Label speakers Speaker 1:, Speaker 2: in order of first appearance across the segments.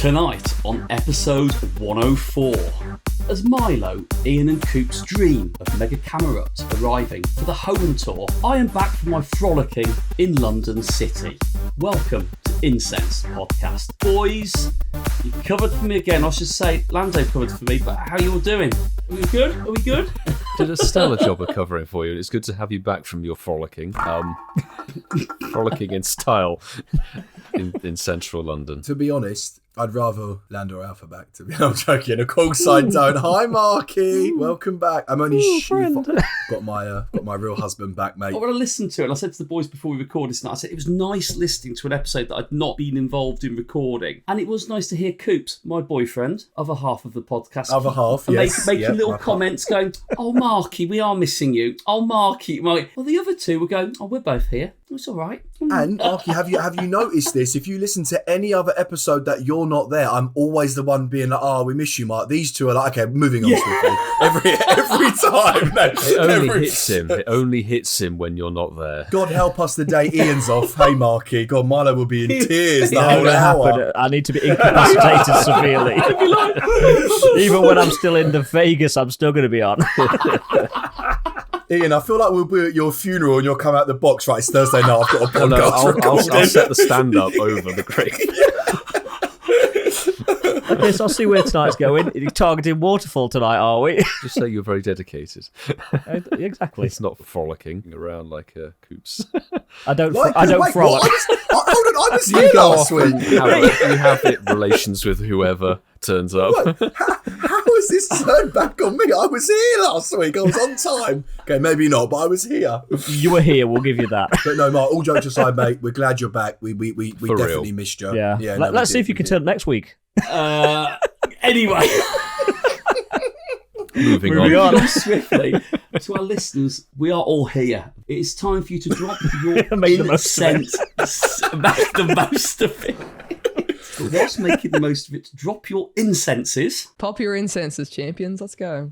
Speaker 1: Tonight on episode 104, as Milo, Ian and Coop's dream of Mega Camerot arriving for the home tour, I am back for my frolicking in London City. Welcome to Incensed podcast. Boys, you covered for me again. I should say Lando covered for me, but how you all doing? Are we good? Are we good?
Speaker 2: Did a stellar job of covering for you. It's good to have you back from your frolicking. Frolicking in style in central London.
Speaker 3: To be honest, I'd rather Lando or Alpha back, to be honest. I'm joking. Of course I don't. Hi, Marky. Welcome back. I'm only got my real husband back, mate.
Speaker 1: I want to listen to it. And I said to the boys before we recorded this night, I said it was nice listening to an episode that I'd not been involved in recording. And it was nice to hear Coops, my boyfriend, other half of the podcast.
Speaker 3: Other half, yes.
Speaker 1: Making little comments going, oh, Marky, we are missing you. Oh, Marky. Well, the other two were going, oh, we're both here. It's all right.
Speaker 3: And Marky, have you noticed this? If you listen to any other episode that you're not there, I'm always the one being like, "Oh, we miss you, Mark." These two are like, "Okay, moving on swiftly." Every time. No,
Speaker 2: It only hits him when you're not there.
Speaker 3: God help us the day Ian's off. Hey, Marky. God, Milo will be in tears the whole hour.
Speaker 4: I need to be incapacitated severely. Even when I'm still in the Vegas, I'm still going to be on.
Speaker 3: Ian, I feel like we'll be at your funeral and you'll come out the box. Right, it's Thursday night. I've got a podcast.
Speaker 2: I'll set the stand up over the grave.
Speaker 4: Okay, so I'll see where tonight's going. You're targeting Waterfall tonight, are we?
Speaker 2: Just say you're very dedicated.
Speaker 4: Exactly.
Speaker 2: It's not frolicking around like Coops.
Speaker 4: I don't frolic.
Speaker 3: Hold on, I was here last week.
Speaker 2: You have relations with whoever turns up.
Speaker 3: How has this turned back on me? I was here last week. I was on time. Okay, maybe not, but I was here.
Speaker 4: You were here. We'll give you that.
Speaker 3: But no, Mark. All jokes aside, mate. We're glad you're back. We definitely
Speaker 2: real.
Speaker 3: missed you.
Speaker 4: Yeah. Let's see if you can turn up next week.
Speaker 1: Anyway.
Speaker 2: Moving on
Speaker 1: Swiftly to our listeners, we are all here. It's time for you to drop your incense. Make the most of it. But what's making the most of it? Drop your incenses.
Speaker 5: Pop your incenses, champions. Let's go.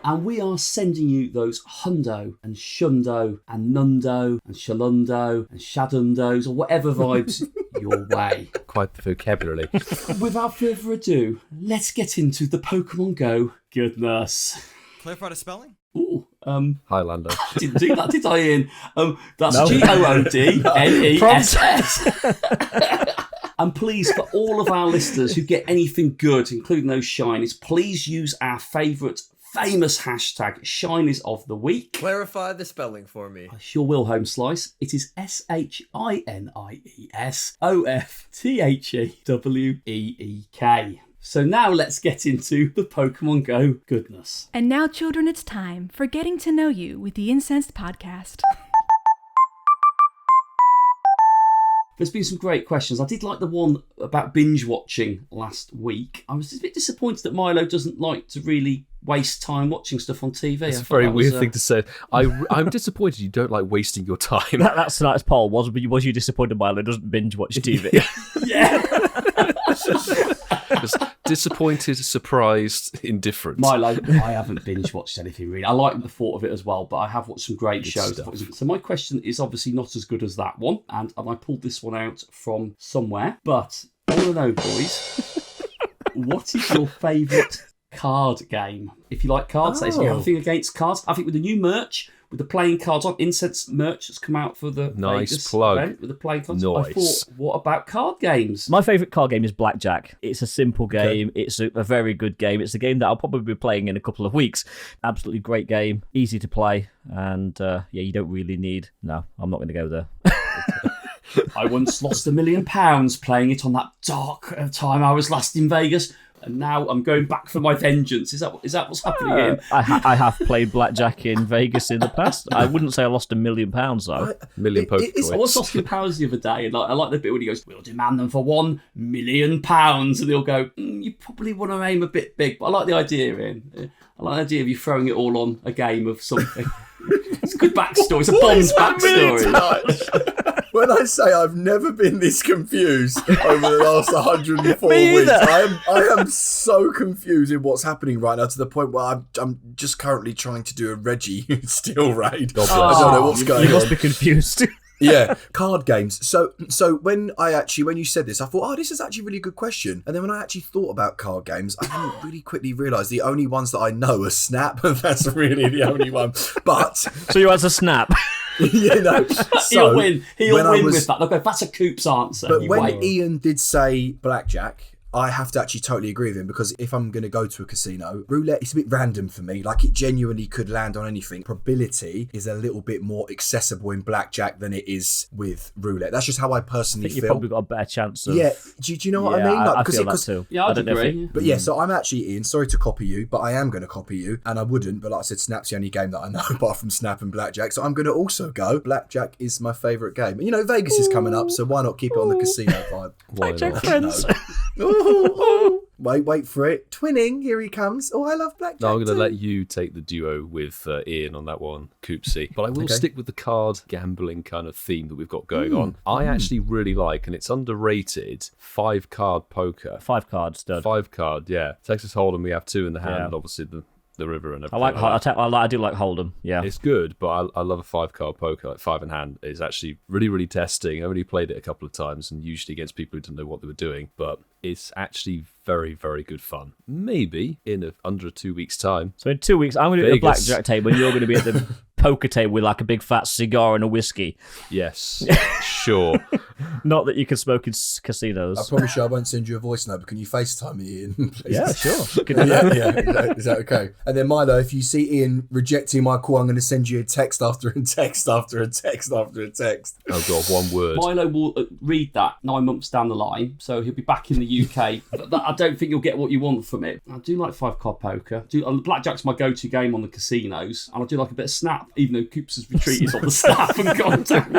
Speaker 1: And we are sending you those hundo and shundo and nundo and shalundo and shadundos or whatever vibes your way.
Speaker 2: Quite the vocabulary.
Speaker 1: Without further ado, let's get into the Pokemon GO goodness.
Speaker 6: Clarify the spelling?
Speaker 1: Ooh,
Speaker 2: Highlander.
Speaker 1: I didn't do that, did I, Ian? That's no. GOODNESS. And please, for all of our listeners who get anything good, including those shinies, please use our favourite famous hashtag, Shinies of the Week.
Speaker 6: Clarify the spelling for me.
Speaker 1: I sure will, Home Slice. It is SHINIESOFTHEWEEK. So now let's get into the Pokemon GO goodness.
Speaker 7: And now, children, it's time for Getting to Know You with the Incensed podcast.
Speaker 1: There's been some great questions. I did like the one about binge watching last week. I was a bit disappointed that Milo doesn't like to really waste time watching stuff on TV.
Speaker 2: It's a very weird thing to say. I'm disappointed you don't like wasting your time.
Speaker 4: That's tonight's poll. Was you disappointed Milo doesn't binge watch TV?
Speaker 1: Yeah.
Speaker 2: Just disappointed, surprised, indifferent.
Speaker 1: Milo, I haven't binge watched anything really. I like the thought of it as well, but I have watched some great shows. Stuff. So my question is obviously not as good as that one, and I pulled this one out from somewhere. But I want to know, boys, what is your favourite card game? If you like cards, if you have a thing against cards, I think with the new merch, with the playing cards on, Incensed merch has come out for the Vegas event with the playing cards.
Speaker 2: Nice.
Speaker 1: I thought, what about card games?
Speaker 4: My favourite card game is Blackjack. It's a simple game. Okay. It's a very good game. It's a game that I'll probably be playing in a couple of weeks. Absolutely great game. Easy to play. And you don't really need... No, I'm not going to go there.
Speaker 1: I once lost £1 million playing it on that dark time I was last in Vegas. And now I'm going back for my vengeance. Is that what's happening here?
Speaker 4: I have played blackjack in Vegas in the past. I wouldn't say I lost £1 million though.
Speaker 2: Million poker coins.
Speaker 1: I was asking powers the other day, and I like the bit when he goes, "We'll demand them for £1 million," and they'll go, "You probably want to aim a bit big." But I like the idea, Ian. I like the idea of you throwing it all on a game of something. It's a good backstory. It's a Bond backstory.
Speaker 3: When I say I've never been this confused over the last 104 weeks, I am so confused in what's happening right now, to the point where I'm just currently trying to do a Reggie Steel raid. I don't know what's going on.
Speaker 4: You must be confused.
Speaker 3: Yeah, card games. So when you said this, I thought, oh, this is actually a really good question. And then when I actually thought about card games, I didn't really quickly realise the only ones that I know are Snap. That's really the only one. But
Speaker 4: so you answer Snap.
Speaker 3: you know,
Speaker 1: He'll win. He'll win with that. Look, that's a Coop's answer.
Speaker 3: But
Speaker 1: You
Speaker 3: when
Speaker 1: wait.
Speaker 3: Ian did say blackjack, I have to actually totally agree with him, because if I'm going to go to a casino, roulette is a bit random for me. Like, it genuinely could land on anything. Probability is a little bit more accessible in blackjack than it is with roulette. That's just how I personally feel.
Speaker 4: You've probably got a better chance of...
Speaker 3: Yeah, do you know what I mean? Like,
Speaker 4: I feel that too.
Speaker 1: Yeah, I'd agree.
Speaker 3: But yeah, so I'm actually, Ian, sorry to copy you, but I am going to copy you, and I wouldn't, but like I said, Snap's the only game that I know apart from Snap and blackjack, so I'm going to also go blackjack is my favourite game. You know, Vegas is coming up, so why not keep it on the casino vibe?
Speaker 4: Blackjack friends.
Speaker 3: Wait for it. Twinning, here he comes. Oh, I love blackjack.
Speaker 2: No, I'm going
Speaker 3: too.
Speaker 2: to let you take the duo with Ian on that one, Coopsy. But I will stick with the card gambling kind of theme that we've got going on. I actually really like, and it's underrated, 5-card poker.
Speaker 4: 5 cards, stud.
Speaker 2: 5 card, yeah. Texas Hold'em, we have 2 in the hand, obviously the river and everything.
Speaker 4: I do like Hold'em. Yeah,
Speaker 2: it's good, but I love a 5-card poker. Like 5 in hand is actually really, really testing. I only played it a couple of times, and usually against people who didn't know what they were doing. But it's actually very, very good fun. Maybe in under 2 weeks' time.
Speaker 4: So in 2 weeks, I'm going to be at the blackjack table, and you're going to be at the poker table with like a big fat cigar and a whiskey.
Speaker 2: Yes, sure.
Speaker 4: Not that you can smoke in casinos.
Speaker 3: I promise you I won't send you a voice note, but can you FaceTime me, Ian? Please?
Speaker 4: Yeah, sure.
Speaker 3: Is that okay? And then Milo, if you see Ian rejecting my call, I'm going to send you a text after a text after a text after a text.
Speaker 2: Oh God, one word.
Speaker 1: Milo will read that 9 months down the line, so he'll be back in the UK. I don't think you'll get what you want from it. I do like 5-card poker. Blackjack's my go-to game on the casinos, and I do like a bit of Snap, even though Coops has retreated on the Snap and gone down.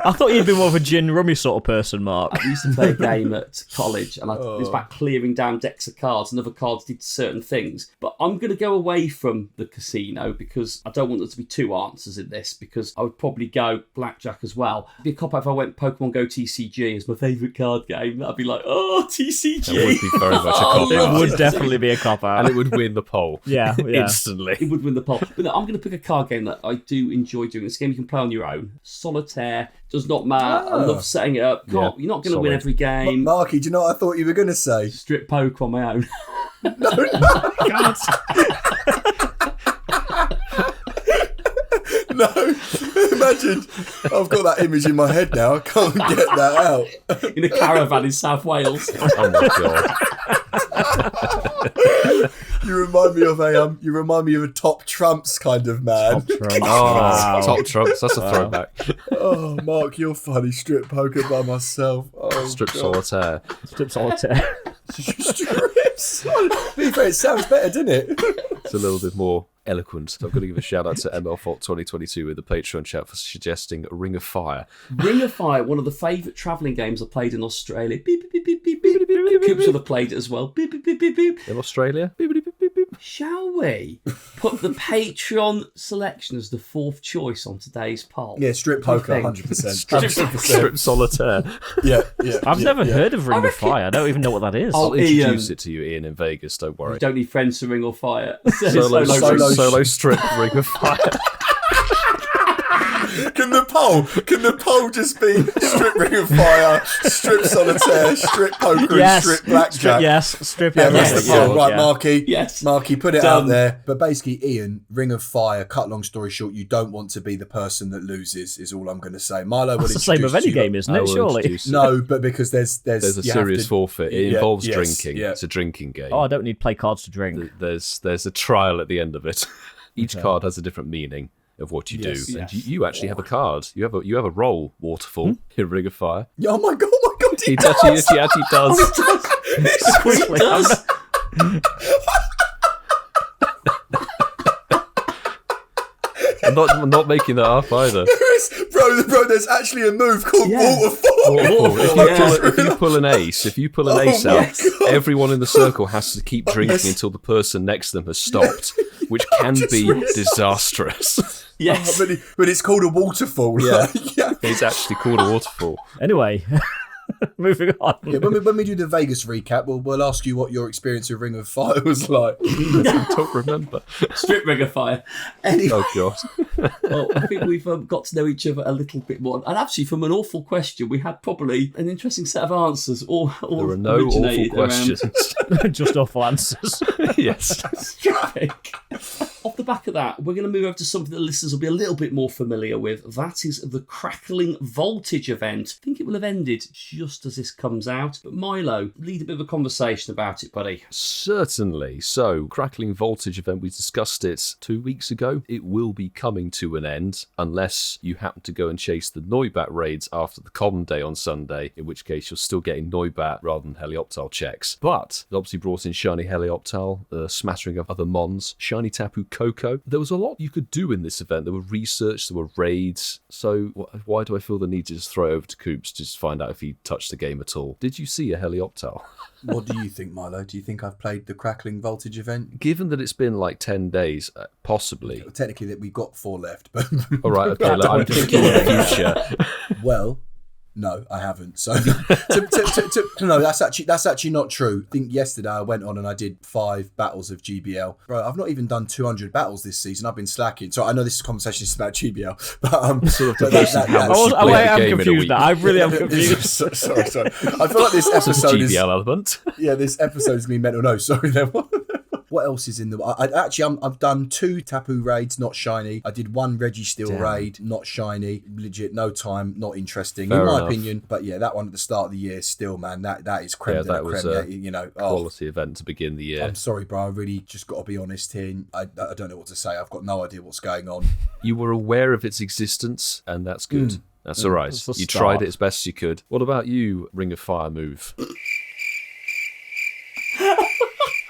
Speaker 4: I thought you'd be more of a gin rummy sort of person, Mark.
Speaker 1: I used to play a game at college, and it was about clearing down decks of cards, and other cards did certain things. But I'm going to go away from the casino because I don't want there to be 2 answers in this, because I would probably go blackjack as well. It'd be a cop-out if I went Pokemon GO TCG as my favourite card game. That'd be like, oh, TCG.
Speaker 2: That would be very much a cop-out.
Speaker 4: It would definitely be a cop-out.
Speaker 2: And it would win the poll.
Speaker 4: Yeah.
Speaker 2: Instantly.
Speaker 1: It would win the poll. But no, I'm going to pick a card game that I do enjoy doing. It's a game you can play on your own. Solitaire. Does not matter. I love setting it up. You're not going to win every game.
Speaker 3: Marky, do you know what I thought you were going to say?
Speaker 1: Strip poker on my own.
Speaker 3: No. No, imagine. I've got that image in my head now. I can't get that out.
Speaker 1: In a caravan in South Wales.
Speaker 2: Oh my God.
Speaker 3: You remind me of a Top Trumps kind of man.
Speaker 4: Top Trumps.
Speaker 2: Wow. Top Trumps. That's a throwback.
Speaker 3: Oh, Mark, you're funny. Strip poker by myself. Oh,
Speaker 2: Strip
Speaker 3: God.
Speaker 2: solitaire.
Speaker 4: Strip solitaire.
Speaker 3: Strip solitaire. To be fair, it sounds better, doesn't it?
Speaker 2: It's a little bit more eloquent. So I'm going to give a shout out to MLFault 2022 with the Patreon chat for suggesting Ring of Fire.
Speaker 1: Ring of Fire, one of the favourite travelling games I played in Australia. Beep, beep, beep, beep, beep, beep, beep. Coops would have played it as well. Beep, beep, beep, beep, beep.
Speaker 2: In Australia? Beep, beep, beep, beep, beep.
Speaker 1: Shall we put the Patreon selection as the 4th choice on today's poll?
Speaker 3: Yeah, strip poker, 100%.
Speaker 2: Strip solitaire.
Speaker 3: Yeah.
Speaker 4: I've never heard of Ring of Fire. I don't even know what that is.
Speaker 2: I'll introduce it to you, Ian, in Vegas. Don't worry.
Speaker 1: You don't need friends to Ring or Fire.
Speaker 2: Solo strip Ring of Fire.
Speaker 3: Can the poll just be strip Ring of Fire, strip solitaire, strip poker, and strip blackjack?
Speaker 4: Strip.
Speaker 3: Yeah, that's the poll. Right,
Speaker 4: yeah.
Speaker 3: Marky.
Speaker 1: Yes.
Speaker 3: Marky, put it out there. But basically, Ian, Ring of Fire, cut long story short, you don't want to be the person that loses, is all I'm going to say. Milo will
Speaker 4: That's the same with any game, isn't it? Surely.
Speaker 3: No, but because there's
Speaker 2: a serious forfeit. It involves drinking. Yeah. It's a drinking game.
Speaker 4: Oh, I don't need play cards to drink.
Speaker 2: There's a trial at the end of it. Each card has a differerent meaning of what you do, and you actually have a card. You have a roll waterfall in Ring of Fire.
Speaker 3: Oh my god!
Speaker 2: He actually does.
Speaker 1: It does.
Speaker 2: I'm not making that up either.
Speaker 3: Bro, there's actually a move called waterfall.
Speaker 2: If you pull an ace out, everyone in the circle has to keep drinking until the person next to them has stopped, which can be disastrous.
Speaker 1: Yes.
Speaker 3: But it's called a waterfall.
Speaker 2: Yeah. It's actually called a waterfall.
Speaker 4: Anyway. Moving on.
Speaker 3: Yeah, when we do the Vegas recap, we'll ask you what your experience with Ring of Fire was like.
Speaker 2: I don't remember.
Speaker 1: Strip Ring of Fire. Anyway,
Speaker 2: Oh, God.
Speaker 1: well, I think we've got to know each other a little bit more. And actually, from an awful question, we had probably an interesting set of answers. All
Speaker 2: There were no awful
Speaker 1: originated
Speaker 2: questions.
Speaker 4: Just awful answers.
Speaker 2: Yes.
Speaker 1: Off the back of that, we're going to move over to something that listeners will be a little bit more familiar with. That is the Crackling Voltage event. I think it will have ended just as this comes out. But Milo, lead a bit of a conversation about it, buddy.
Speaker 2: Certainly. So, Crackling Voltage event, we discussed it 2 weeks ago. It will be coming to an end unless you happen to go and chase the Noibat raids after the Common Day on Sunday, in which case you're still getting Noibat rather than Helioptile checks. But it obviously brought in Shiny Helioptile, a smattering of other mons, Shiny Tapu Koko. There was a lot you could do in this event. There were research, there were raids. So why do I feel the need to just throw it over to Coops to just find out if he touched the game at all? Did you see a Helioptile?
Speaker 3: What do you think, Milo? Do you think I've played the Crackling Voltage event?
Speaker 2: Given that it's been like 10 days, possibly.
Speaker 3: Technically, that we've got 4 left, but
Speaker 2: All right, okay, look, I'm thinking in the future.
Speaker 3: well, no, I haven't. So no, that's actually not true. I think yesterday I went on and I did 5 battles of GBL. Bro, I've not even done 200 battles this season. I've been slacking. So I know this conversation is about GBL, but
Speaker 2: Sort of depends on how much you play the
Speaker 4: I'm
Speaker 2: game in a
Speaker 4: confused
Speaker 2: week.
Speaker 4: now. I really am confused.
Speaker 3: sorry. I feel like this
Speaker 2: Some
Speaker 3: episode is
Speaker 2: GBL element.
Speaker 3: yeah, this episode is me mental. No, sorry. What else is in the... I've done 2 Tapu raids, not shiny. I did 1 Registeel raid, not shiny. Legit, no time, not interesting,
Speaker 2: Fair
Speaker 3: in my
Speaker 2: enough.
Speaker 3: opinion. But yeah, that one at the start of the year, still, man, that is creme de la
Speaker 2: that was
Speaker 3: creme.
Speaker 2: a
Speaker 3: Yeah, you know,
Speaker 2: Quality event to begin the year.
Speaker 3: I'm sorry, bro. I really just got to be honest here. I don't know what to say. I've got no idea what's going on.
Speaker 2: You were aware of its existence, and that's good. That's all right.
Speaker 4: That's a
Speaker 2: You
Speaker 4: start.
Speaker 2: tried it as best you could. What about you, Ring of Fire move?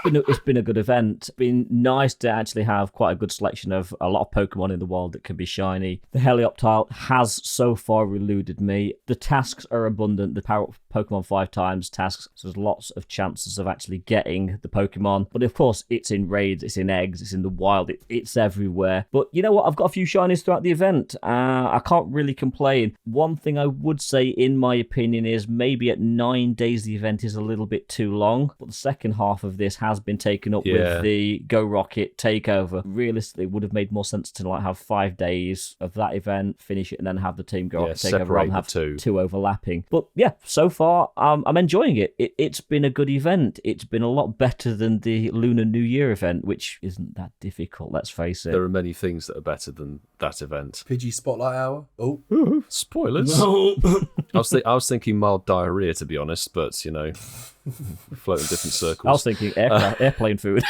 Speaker 4: It's been a good event. It's been nice to actually have quite a good selection of a lot of Pokemon in the wild that can be shiny. The Helioptile has so far eluded me. The tasks are abundant. The power up Pokemon 5 times tasks, so there's lots of chances of actually getting the Pokemon. But of course, it's in raids, it's in eggs, it's in the wild, it's everywhere. But you know what? I've got a few shinies throughout the event. I can't really complain. One thing I would say, in my opinion, is maybe at 9 days the event is a little bit too long. But the second half of this has been taken up with the Go Rocket takeover. Realistically, it would have made more sense to like have 5 days of that event, finish it, and then have the Team Go Rocket takeover,
Speaker 2: separate
Speaker 4: rather than have
Speaker 2: the
Speaker 4: two overlapping. But yeah, so far I'm enjoying it. It's been a good event. It's been a lot better than the Lunar New Year event, which isn't that difficult, let's face it.
Speaker 2: There are many things that are better than that event.
Speaker 3: Pidgey Spotlight Hour. Oh,
Speaker 2: Spoilers.
Speaker 1: No.
Speaker 2: I was thinking mild diarrhea, to be honest, but you know, we float in different circles.
Speaker 4: I was thinking airplane food.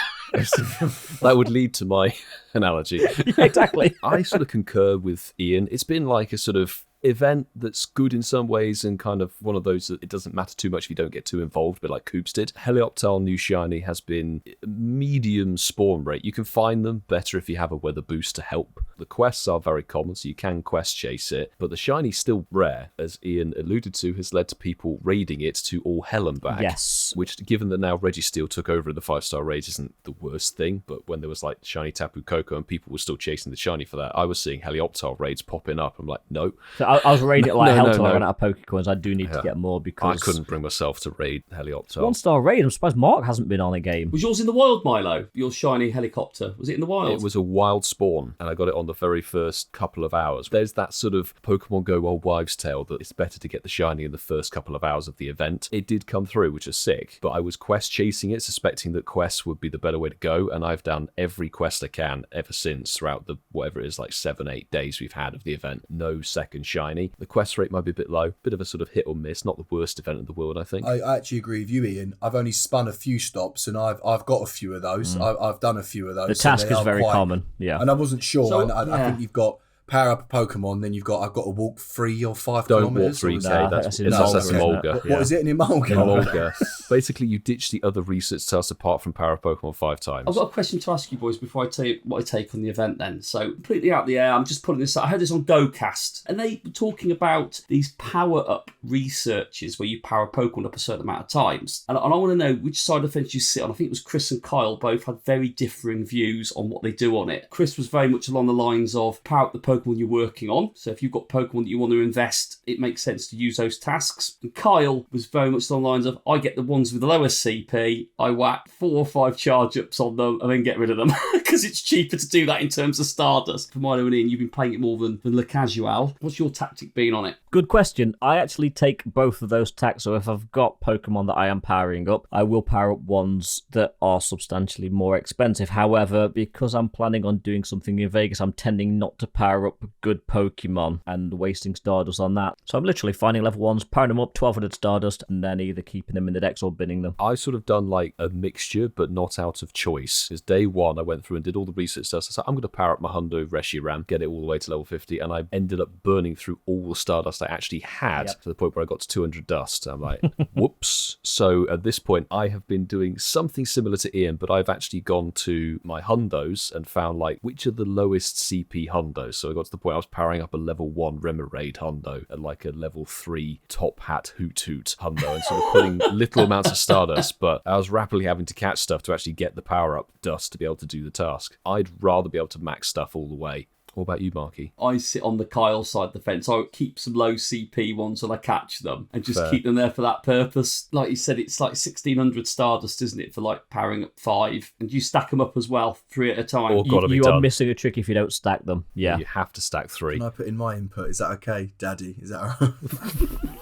Speaker 2: That would lead to my analogy.
Speaker 4: Yeah, exactly.
Speaker 2: I sort of concur with Ian. It's been like a sort of event that's good in some ways and kind of one of those that it doesn't matter too much if you don't get too involved, but like Coops did. Helioptile New Shiny has been medium spawn rate. You can find them better if you have a weather boost to help. The quests are very common, so you can quest chase it, but the Shiny's still rare, as Ian alluded to, has led to people raiding it to all hell and back.
Speaker 4: Yes.
Speaker 2: Which, given that now Registeel took over in the 5-star raids, isn't the worst thing, but when there was like Shiny Tapu Koko and people were still chasing the Shiny for that, I was seeing Helioptile raids popping up. I'm like, no.
Speaker 4: So I was raiding it like hell till I
Speaker 2: no.
Speaker 4: ran out of Pokecoins. I do need to get more because
Speaker 2: I couldn't bring myself to raid Helioptile.
Speaker 4: 1-star raid. I'm surprised Mark hasn't been on a game.
Speaker 1: Was yours in the wild, Milo? Your shiny helicopter? Was it in the wild?
Speaker 2: It was a wild spawn, and I got it on the very first couple of hours. There's that sort of Pokemon Go old wives' tale that it's better to get the shiny in the first couple of hours of the event. It did come through, which is sick, but I was quest chasing it, suspecting that quests would be the better way to go, and I've done every quest I can ever since throughout the, whatever it is, like 7-8 days we've had of the event. No second shiny. The quest rate might be a bit low, bit of a sort of hit or miss, not the worst event in the world, I think.
Speaker 3: I actually agree with you, Ian. I've only spun a few stops, and I've got a few of those. I've done a few of those.
Speaker 4: The
Speaker 3: so
Speaker 4: task
Speaker 3: they
Speaker 4: is
Speaker 3: are
Speaker 4: very common. Yeah.
Speaker 3: And I wasn't sure.
Speaker 1: So,
Speaker 3: and I think you've got power up a Pokemon, then I've got to walk 3 or 5
Speaker 2: Don't walk
Speaker 3: kilometers.
Speaker 2: 3K, that's
Speaker 4: in
Speaker 2: that's
Speaker 4: Mulga,
Speaker 2: Mulga.
Speaker 3: What is it in Mulga?
Speaker 2: In Mulga. Basically, you ditch the other research tasks apart from power up Pokemon 5 times.
Speaker 1: I've got a question to ask you boys before I tell you what I take on the event then. So, completely out the air, I'm just putting this out. I heard this on GoCast, and they were talking about these power-up researches where you power Pokemon up a certain amount of times. And I want to know which side of the fence you sit on. I think it was Chris and Kyle both had very differing views on what they do on it. Chris was very much along the lines of power up the Pokemon you're working on. So if you've got Pokemon that you want to invest, it makes sense to use those tasks. And Kyle was very much along the lines of, I get the ones with the lowest CP, I whack 4 or 5 charge-ups on them and then get rid of them because it's cheaper to do that in terms of Stardust. For Milo and Ian, you've been playing it more than Le Casual. What's your tactic been on it?
Speaker 4: Good question. I actually take both of those tacks. So if I've got Pokemon that I am powering up, I will power up ones that are substantially more expensive. However, because I'm planning on doing something in Vegas, I'm tending not to power up good Pokemon and wasting Stardust on that. So I'm literally finding level 1s, powering them up, 1200 Stardust, and then either keeping them in the decks or binning them.
Speaker 2: I sort of done like a mixture, but not out of choice. Because day one, I went through and did all the research stuff. So I said, I'm going to power up my Hundo Reshiram, get it all the way to level 50, and I ended up burning through all the Stardust I actually had to the point where I got to 200 dust. I'm like, whoops. So at this point, I have been doing something similar to Ian, but I've actually gone to my Hundos and found like which are the lowest CP Hundos. So I got to the point I was powering up a level 1 Remoraid Hundo and like a level 3 Top Hat Hoot Hoot Hundo and sort of putting little amounts of Stardust, but I was rapidly having to catch stuff to actually get the power up dust to be able to do the task. I'd rather be able to max stuff all the way. What about you, Marky?
Speaker 1: I sit on the Kyle side of the fence. I keep some low CP ones when I catch them and just
Speaker 2: Fair.
Speaker 1: keep them there for that purpose. Like you said, it's like 1600 Stardust, isn't it, for like powering up 5? And you stack them up as well, 3 at a time.
Speaker 2: Or gotta be
Speaker 4: You
Speaker 2: done.
Speaker 4: are missing a trick if you don't stack them. Yeah.
Speaker 2: You have to stack 3.
Speaker 3: Can I put in my input? Is that okay, Daddy? Is that all right?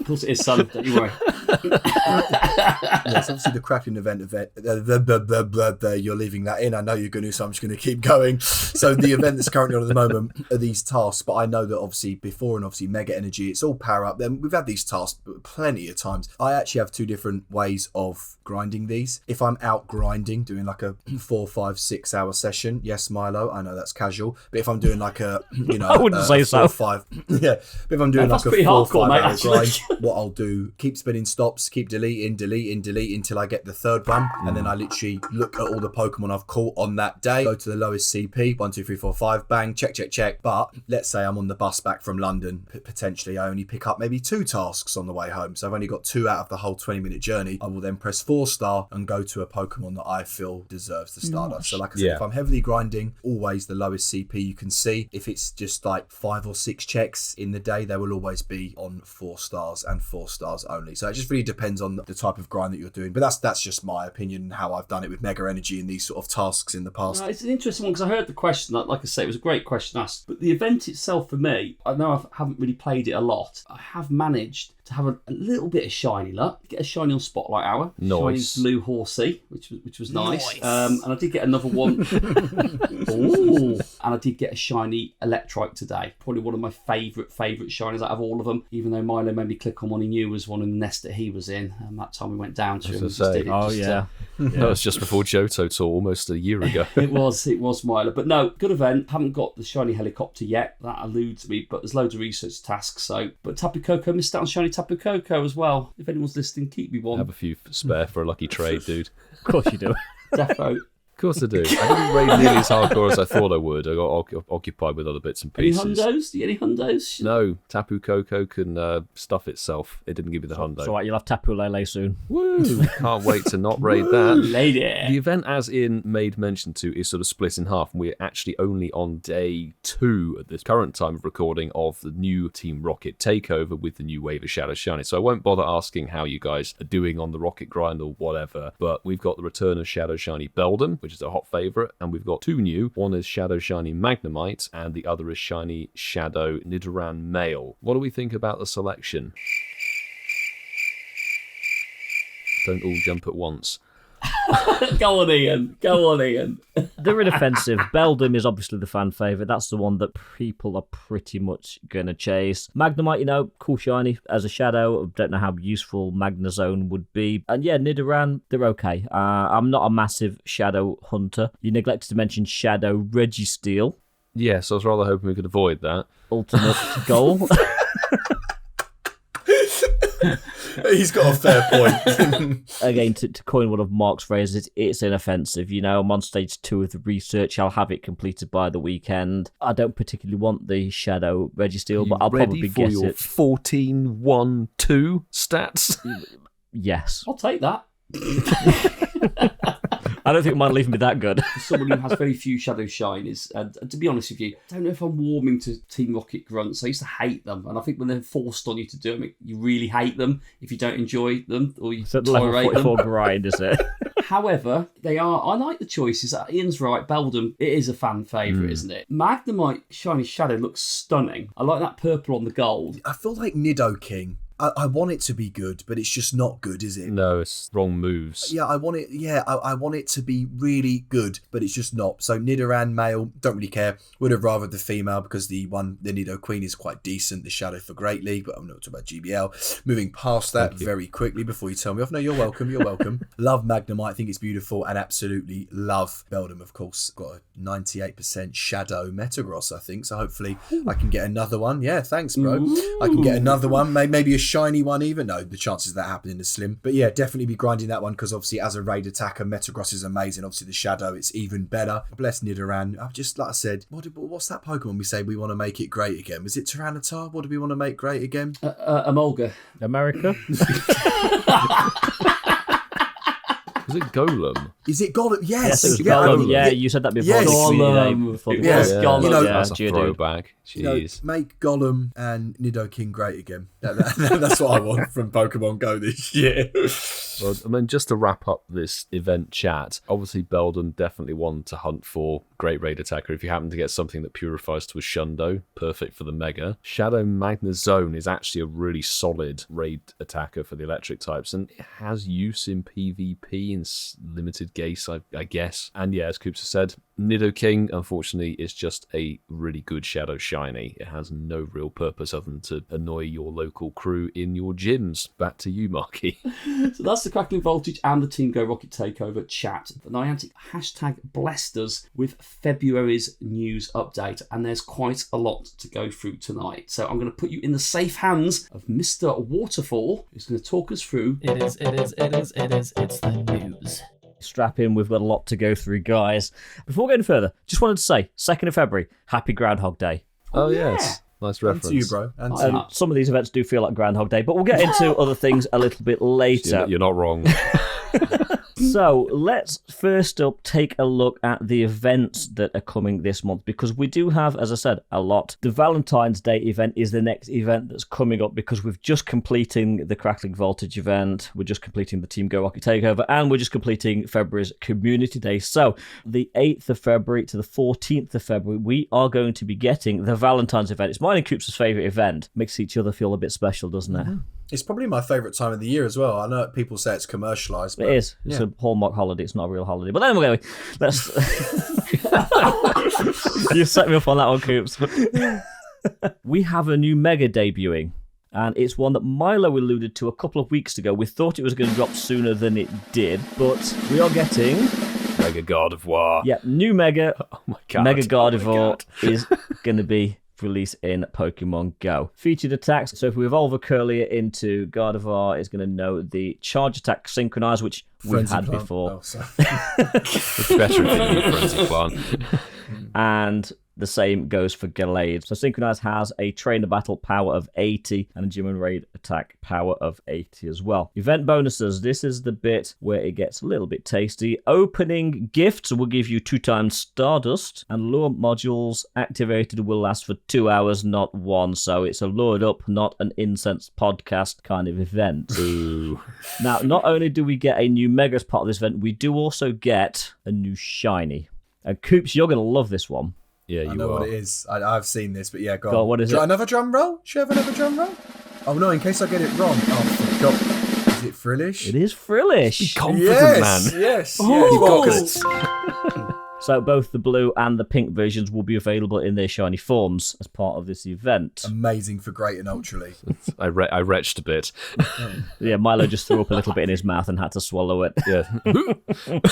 Speaker 1: Of course it is, son. Don't you worry.
Speaker 3: Yes, obviously the Kraken event. You're leaving that in. I know you're going to, so I'm just going to keep going. So the event that's currently on at the moment are these tasks, but I know that obviously before and obviously Mega Energy, it's all power up. Then we've had these tasks plenty of times. I actually have 2 different ways of grinding these. If I'm out grinding, doing like a 4, 5, 6 hour session, yes, Milo, I know that's casual. But if I'm doing like a,
Speaker 4: I wouldn't say so.
Speaker 3: 4, 5, yeah. But if I'm doing
Speaker 1: That's
Speaker 3: like a
Speaker 1: pretty
Speaker 3: 4,
Speaker 1: hardcore,
Speaker 3: 5
Speaker 1: mate,
Speaker 3: hour
Speaker 1: actually.
Speaker 3: grind, what I'll do, keep spinning stops, keep deleting until I get the 3rd one, and then I literally look at all the Pokemon I've caught on that day, go to the lowest CP, 1, 2, 3, 4, 5, bang, check. But let's say I'm on the bus back from London, potentially I only pick up maybe 2 tasks on the way home, so I've only got 2 out of the whole 20-minute journey. I will then press 4-star and go to a Pokemon that I feel deserves the Stardust. So like I said, if I'm heavily grinding, always the lowest CP you can see. If it's just like 5 or 6 checks in the day, they will always be on 4 stars and 4 stars only. So it just really depends on the type of grind that you're doing. But that's just my opinion and how I've done it with Mega Energy and these sort of tasks in the past.
Speaker 1: It's an interesting one because I heard the question. Like I say, it was a great question asked. But the event itself for me, I know I haven't really played it a lot. I have managed to have a little bit of shiny luck. Get a shiny on Spotlight Hour.
Speaker 2: Nice.
Speaker 1: Shiny blue horsey, which was nice. And I did get another one. Ooh. And I did get a shiny Electrike today. Probably one of my favourite shinies out of all of them. Even though Milo made me click on one he knew was one in the nest that he was in. And that time we went down to him.
Speaker 2: That was just before Johto Tour, almost a year ago.
Speaker 1: It was Milo. But no, good event. Haven't got the shiny helicopter yet. That eludes me, but there's loads of research tasks. So, but Tapu Koko missed out on shiny Tapu Koko as well. If anyone's listening, keep me one.
Speaker 2: Have a few spare for a lucky trade, dude.
Speaker 4: Of course you do.
Speaker 1: Defo.
Speaker 2: Of course I do. I didn't raid nearly as hardcore as I thought I would. I got occupied with other bits and
Speaker 1: Any
Speaker 2: pieces.
Speaker 1: hundos? Do you get any hundos?
Speaker 2: No, Tapu Koko can stuff itself. It didn't give me the hundo.
Speaker 4: So you'll have Tapu Lele soon.
Speaker 2: Woo! Can't wait to not raid that.
Speaker 1: Lady.
Speaker 2: The event, as Ian made mention to, is sort of split in half, and we're actually only on day 2 at this current time of recording of the new Team Rocket takeover with the new wave of Shadow Shiny. So I won't bother asking how you guys are doing on the Rocket grind or whatever, but we've got the return of Shadow Shiny Beldum, which is a hot favourite, and we've got 2 new. One is Shadow Shiny Magnemite, and the other is Shiny Shadow Nidoran Male. What do we think about the selection? Don't all jump at once.
Speaker 1: Go on, Ian.
Speaker 4: They're inoffensive. Beldum is obviously the fan favourite. That's the one that people are pretty much going to chase. Magnemite, cool shiny as a shadow. I don't know how useful Magnezone would be. And yeah, Nidoran, they're okay. I'm not a massive shadow hunter. You neglected to mention Shadow Registeel.
Speaker 2: Yes, I was rather hoping we could avoid that.
Speaker 4: Ultimate goal.
Speaker 3: He's got a fair point.
Speaker 4: Again, to coin one of Mark's phrases, it's inoffensive. I'm on stage 2 of the research. I'll have it completed by the weekend. I don't particularly want the Shadow Registeel, but I'll probably get
Speaker 2: your
Speaker 4: it.
Speaker 2: 14-1-2 stats?
Speaker 4: Yes.
Speaker 1: I'll take that.
Speaker 4: I don't think mine will even be that good.
Speaker 1: For someone who has very few Shadow Shinies, and to be honest with you, I don't know if I'm warming to Team Rocket Grunts. I used to hate them, and I think when they're forced on you to do them, you really hate them if you don't enjoy them or you
Speaker 4: It's at level
Speaker 1: tolerate
Speaker 4: 44
Speaker 1: them.
Speaker 4: grind, is it?
Speaker 1: However, I like the choices. Ian's right, Beldum, it is a fan favourite, isn't it? Magnemite Shiny Shadow looks stunning. I like that purple on the gold.
Speaker 3: I feel like Nidoking. I want it to be good, but it's just not good, is it?
Speaker 2: No, it's wrong moves.
Speaker 3: Yeah, I want it. Yeah, I want it to be really good, but it's just not. So Nidoran male, don't really care. Would have rather the female because the Nido Queen is quite decent. The Shadow for Great League, but I'm not talking about GBL. Moving past that very quickly before you tell me off. No, you're welcome. You're welcome. Love Magnemite. I think it's beautiful and absolutely love Beldum. Of course, got a 98% Shadow Metagross, I think. So hopefully I can get another one. Yeah, thanks, bro.
Speaker 1: Ooh.
Speaker 3: I can get another one. Maybe a shiny one even. No, the chances of that happening is slim. But yeah, definitely be grinding that one because obviously as a raid attacker, Metagross is amazing. Obviously the Shadow, it's even better. Bless Nidoran. I've just, like I said, what's that Pokemon we say we want to make it great again? Was it Tyranitar? What do we want to make great again?
Speaker 1: Emolga.
Speaker 4: America?
Speaker 2: Is it Golem?
Speaker 3: Is it Golem? Yes.
Speaker 4: Yes,
Speaker 3: yeah,
Speaker 4: Golem. Yeah, you said that before.
Speaker 3: Yes.
Speaker 1: Golem.
Speaker 3: Yes.
Speaker 1: Golem.
Speaker 3: You know,
Speaker 2: That's a
Speaker 4: Geodude.
Speaker 2: throwback.
Speaker 3: You know,
Speaker 2: Jeez.
Speaker 3: make Golem and Nidoking great again. That's what I want from Pokemon Go this year.
Speaker 2: Well, I mean, just to wrap up this event chat, obviously Beldum definitely one to hunt for. Great raid attacker. If you happen to get something that purifies to a Shundo, perfect for the Mega. Shadow Magnezone is actually a really solid raid attacker for the electric types, and it has use in PvP in limited case, I guess. And yeah, as Coops has said, Nidoking, unfortunately, is just a really good Shadow Shiny. It has no real purpose other than to annoy your local crew in your gyms. Back to you, Marky.
Speaker 1: So that's the Crackling Voltage and the Team Go Rocket Takeover chat. The Niantic hashtag blessed us with February's news update, and there's quite a lot to go through tonight. So I'm going to put you in the safe hands of Mr. Waterfall, who's going to talk us through.
Speaker 8: It's the news.
Speaker 4: Strap in, we've got a lot to go through, guys. Before going further, just wanted to say, 2nd of February, happy Groundhog Day.
Speaker 2: Oh, yes. Nice
Speaker 3: And
Speaker 2: reference.
Speaker 3: to you, bro. And to you.
Speaker 4: Some of these events do feel like Groundhog Day, but we'll get into other things a little bit later.
Speaker 2: You're not wrong.
Speaker 4: So let's first up take a look at the events that are coming this month, because we do have, as I said, a lot. The Valentine's Day event is the next event that's coming up, because we've just completing the Crackling Voltage event, we're just completing the Team Go Rocket Takeover, and we're just completing February's Community Day. So the 8th of February to the 14th of February, we are going to be getting the Valentine's event. It's mine and Coops' favourite event. Makes each other feel a bit special, doesn't it?
Speaker 3: It's probably my favourite time of the year as well. I know people say it's commercialised.
Speaker 4: It is. It's a Hallmark holiday. It's not a real holiday. But anyway, let's... You set me up on that one, Coops. We have a new Mega debuting, and it's one that Milo alluded to a couple of weeks ago. We thought it was going to drop sooner than it did, but we are getting...
Speaker 2: Mega Gardevoir.
Speaker 4: Yeah, new Mega.
Speaker 2: Oh my god.
Speaker 4: Mega
Speaker 2: Oh my
Speaker 4: Gardevoir
Speaker 2: God.
Speaker 4: is going to be released in Pokemon Go. Featured attacks. So if we evolve a Curlier into Gardevoir, it's going to know the Charge Attack Synchronize, which we've
Speaker 3: Frenzy
Speaker 4: had
Speaker 3: plant.
Speaker 4: before.
Speaker 3: Oh, sorry.
Speaker 2: It's better if you use Frenzy Plant.
Speaker 4: And the same goes for Gallade. So Synchronize has a Trainer Battle power of 80 and a Gym and Raid attack power of 80 as well. Event bonuses. This is the bit where it gets a little bit tasty. Opening gifts will give you 2 times Stardust, and lure modules activated will last for 2 hours, not 1. So it's a lured up, not an Incensed podcast kind of event.
Speaker 2: Ooh.
Speaker 4: Now, not only do we get a new Mega as part of this event, we do also get a new Shiny. And Coops, you're going to love this one.
Speaker 2: Yeah, you
Speaker 3: I know
Speaker 2: are.
Speaker 3: what it is. I've seen this, but yeah, go
Speaker 4: God,
Speaker 3: on.
Speaker 4: what is
Speaker 3: Do you
Speaker 4: it?
Speaker 3: want another drum roll? Should I have another drum roll? Oh no, in case I get it wrong. Oh, God. Is it Frillish?
Speaker 4: It is Frillish.
Speaker 2: Confident,
Speaker 3: Yes,
Speaker 2: man.
Speaker 3: yes,
Speaker 4: Oh.
Speaker 3: yes.
Speaker 4: So both the blue and the pink versions will be available in their shiny forms as part of this event.
Speaker 3: Amazing for Great and Ultra League.
Speaker 2: I retched a bit.
Speaker 4: Yeah, Milo just threw up a little bit in his mouth and had to swallow it.
Speaker 2: Yeah.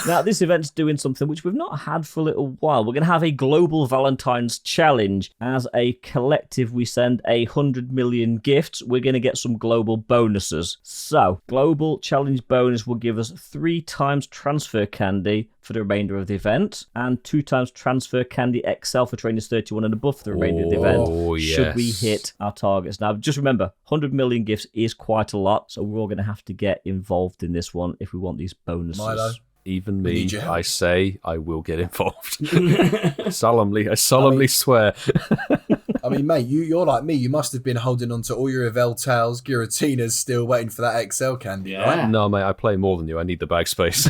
Speaker 4: Now, this event's doing something which we've not had for a little while. We're going to have a global Valentine's challenge. As a collective, we send 100 million gifts. We're going to get some global bonuses. So, global challenge bonus will give us 3 times transfer candy for the remainder of the event, and 2 times transfer candy XL for trainers 31 and above for the remainder of the event, should we
Speaker 2: yes.
Speaker 4: hit our targets. Now, just remember, 100 million gifts is quite a lot, so we're all going to have to get involved in this one if we want these bonuses.
Speaker 3: Milo,
Speaker 2: Even
Speaker 3: We
Speaker 2: me,
Speaker 3: need your help.
Speaker 2: I say I will get involved. I solemnly swear.
Speaker 3: I mean, mate, you're like me. You must have been holding on to all your Evel Tales, Giratinas, still waiting for that XL candy, right?
Speaker 2: No, mate, I play more than you. I need the bag space.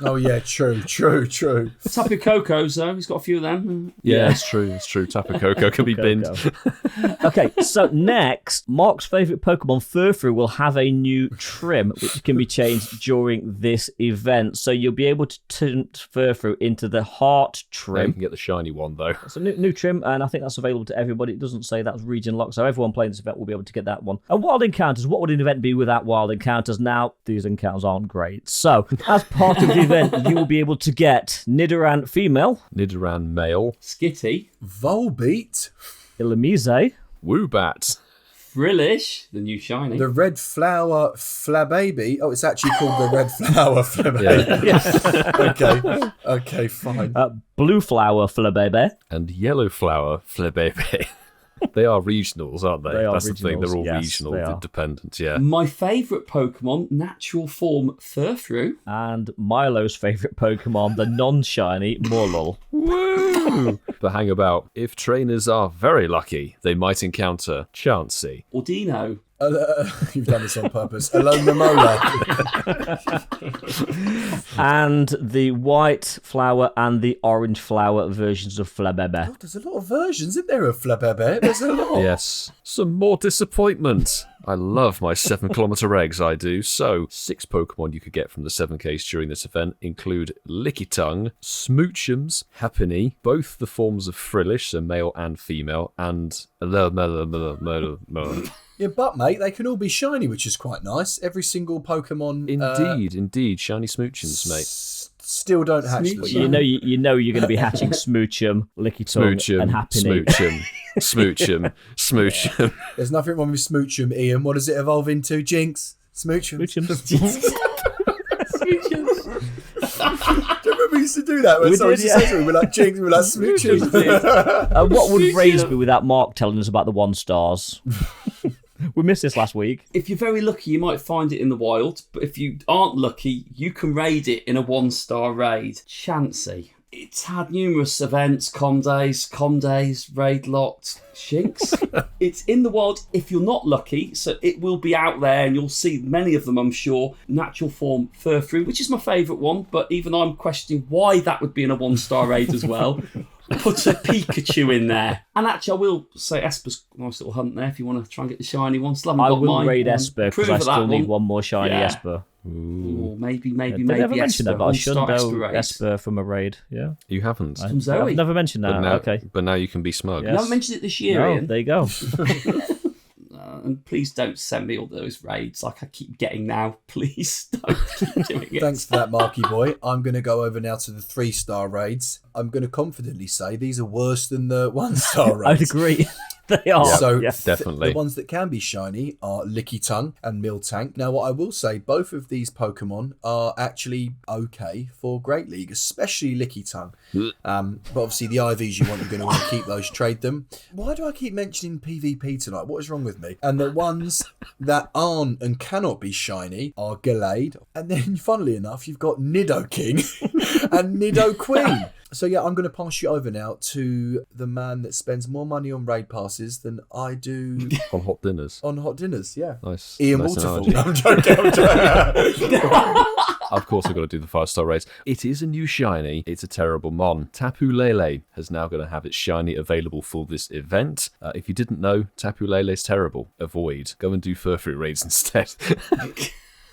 Speaker 3: Oh, yeah, true.
Speaker 1: Tapu Coco's, though. He's got a few of them.
Speaker 2: Yeah, it's true. Tapu Koko can be binned.
Speaker 4: Okay, so next, Mark's favourite Pokemon Furfrou will have a new trim, which can be changed during this event. So you'll be able to turn Furfrou into the Heart
Speaker 2: Yeah, you
Speaker 4: trim.
Speaker 2: can get the shiny one, though.
Speaker 4: It's a new trim, and I think that's available to everybody. It doesn't say that's region locked, so everyone playing this event will be able to get that one. And Wild Encounters, what would an event be without Wild Encounters? Now, these encounters aren't great. So, as part of the event, you will be able to get Nidoran female,
Speaker 2: Nidoran male.
Speaker 1: Skitty,
Speaker 3: Volbeat,
Speaker 4: Illumise,
Speaker 2: Woobat.
Speaker 1: Frillish, the new shiny.
Speaker 3: the Red Flower Flababy. Oh, it's actually called the Red Flower Flababy. Okay, fine.
Speaker 4: Blue Flower Flabebe,
Speaker 2: And Yellow Flower Flebebe. They are regionals, aren't they?
Speaker 4: They are
Speaker 2: That's the thing. They're all
Speaker 4: regionals, yes,
Speaker 2: regional
Speaker 4: they are.
Speaker 2: dependent, yeah.
Speaker 1: My favourite Pokemon, natural form Furfrou.
Speaker 4: and Milo's favourite Pokemon, the non-shiny Morlul.
Speaker 2: Woo! But hang about. If trainers are very lucky, they might encounter Chansey.
Speaker 1: Ordino.
Speaker 3: You've done this on purpose. Alone Mola.
Speaker 4: And the white flower and the orange flower versions of Flabebe.
Speaker 3: Oh, there's a lot of versions, isn't there, of Flabebe? There's a lot.
Speaker 2: Yes. Some more disappointment. I love my 7-kilometre eggs, I do. So, 6 Pokemon you could get from the 7Ks during this event include Lickitung, Smoochums, Happiny, both the forms of Frillish, so male and female, and
Speaker 3: Yeah, but, mate, they can all be shiny, which is quite nice. Every single Pokemon...
Speaker 2: Indeed. Shiny Smoochums, mate.
Speaker 3: Still don't hatch them.
Speaker 4: You know you're going to be hatching Smoochum, Lickitung, and Happiny.
Speaker 2: Smoochum.
Speaker 3: There's nothing wrong with Smoochum, Ian. What does it evolve into? Jinx? Smoochum? Do you remember we used to do that? When someone used to say something, we're like Jinx, we're like Smoochum.
Speaker 4: What would Ray's be without Mark telling us about the 1-stars? We missed this last week.
Speaker 1: If you're very lucky, you might find it in the wild, but if you aren't lucky, you can raid it in a 1-star raid. Chansey. It's had numerous events, com days, raid locked, shinks. It's in the wild if you're not lucky, so it will be out there and you'll see many of them, I'm sure. Natural form Furfrou, which is my favourite one, but even I'm questioning why that would be in a 1-star raid as well. Put a Pikachu in there. And actually, I will say Esper's a nice little hunt there if you want to try and get the shiny one. Still haven't
Speaker 4: I
Speaker 1: got
Speaker 4: wouldn't
Speaker 1: mine.
Speaker 4: raid Esper because I still need one more shiny
Speaker 1: Yeah.
Speaker 4: Esper.
Speaker 1: Or maybe
Speaker 4: Did I ever mention
Speaker 1: Esper.
Speaker 4: that? But I should
Speaker 1: All-star
Speaker 4: know
Speaker 1: raid.
Speaker 4: Esper from a raid. Yeah,
Speaker 2: You haven't.
Speaker 1: From Zoe.
Speaker 4: I've never mentioned that.
Speaker 2: But now you can be smug.
Speaker 4: Yeah.
Speaker 1: You haven't mentioned it this year,
Speaker 4: No,
Speaker 1: Ian.
Speaker 4: there you go.
Speaker 1: And please don't send me all those raids like I keep getting now. Please don't keep doing it.
Speaker 3: Thanks for that, Marky boy. I'm going to go over now to the 3-star raids. I'm going to confidently say these are worse than the 1-star raids.
Speaker 4: I'd agree. They are.
Speaker 3: So
Speaker 4: yeah.
Speaker 2: Definitely.
Speaker 3: The ones that can be shiny are Lickitung and Miltank. Now, what I will say, both of these Pokemon are actually okay for Great League, especially Lickitung. But obviously, the IVs you want, you're going to want to keep those, trade them. Why do I keep mentioning PvP tonight? What is wrong with me? And the ones that aren't and cannot be shiny are Gallade. And then, funnily enough, you've got Nidoking and Nidoqueen. So yeah, I'm going to pass you over now to the man that spends more money on raid passes than I do
Speaker 2: On hot dinners.
Speaker 3: on hot dinners. Yeah,
Speaker 2: Nice.
Speaker 3: Ian
Speaker 2: nice
Speaker 3: Waterfall.
Speaker 2: analogy.
Speaker 3: No, I'm joking.
Speaker 2: Of course, I've got to do the 5-star raids. It is a new shiny. It's a terrible mon. Tapu Lele has now going to have its shiny available for this event. If you didn't know, Tapu Lele's terrible. Avoid. Go and do Furfrou raids instead.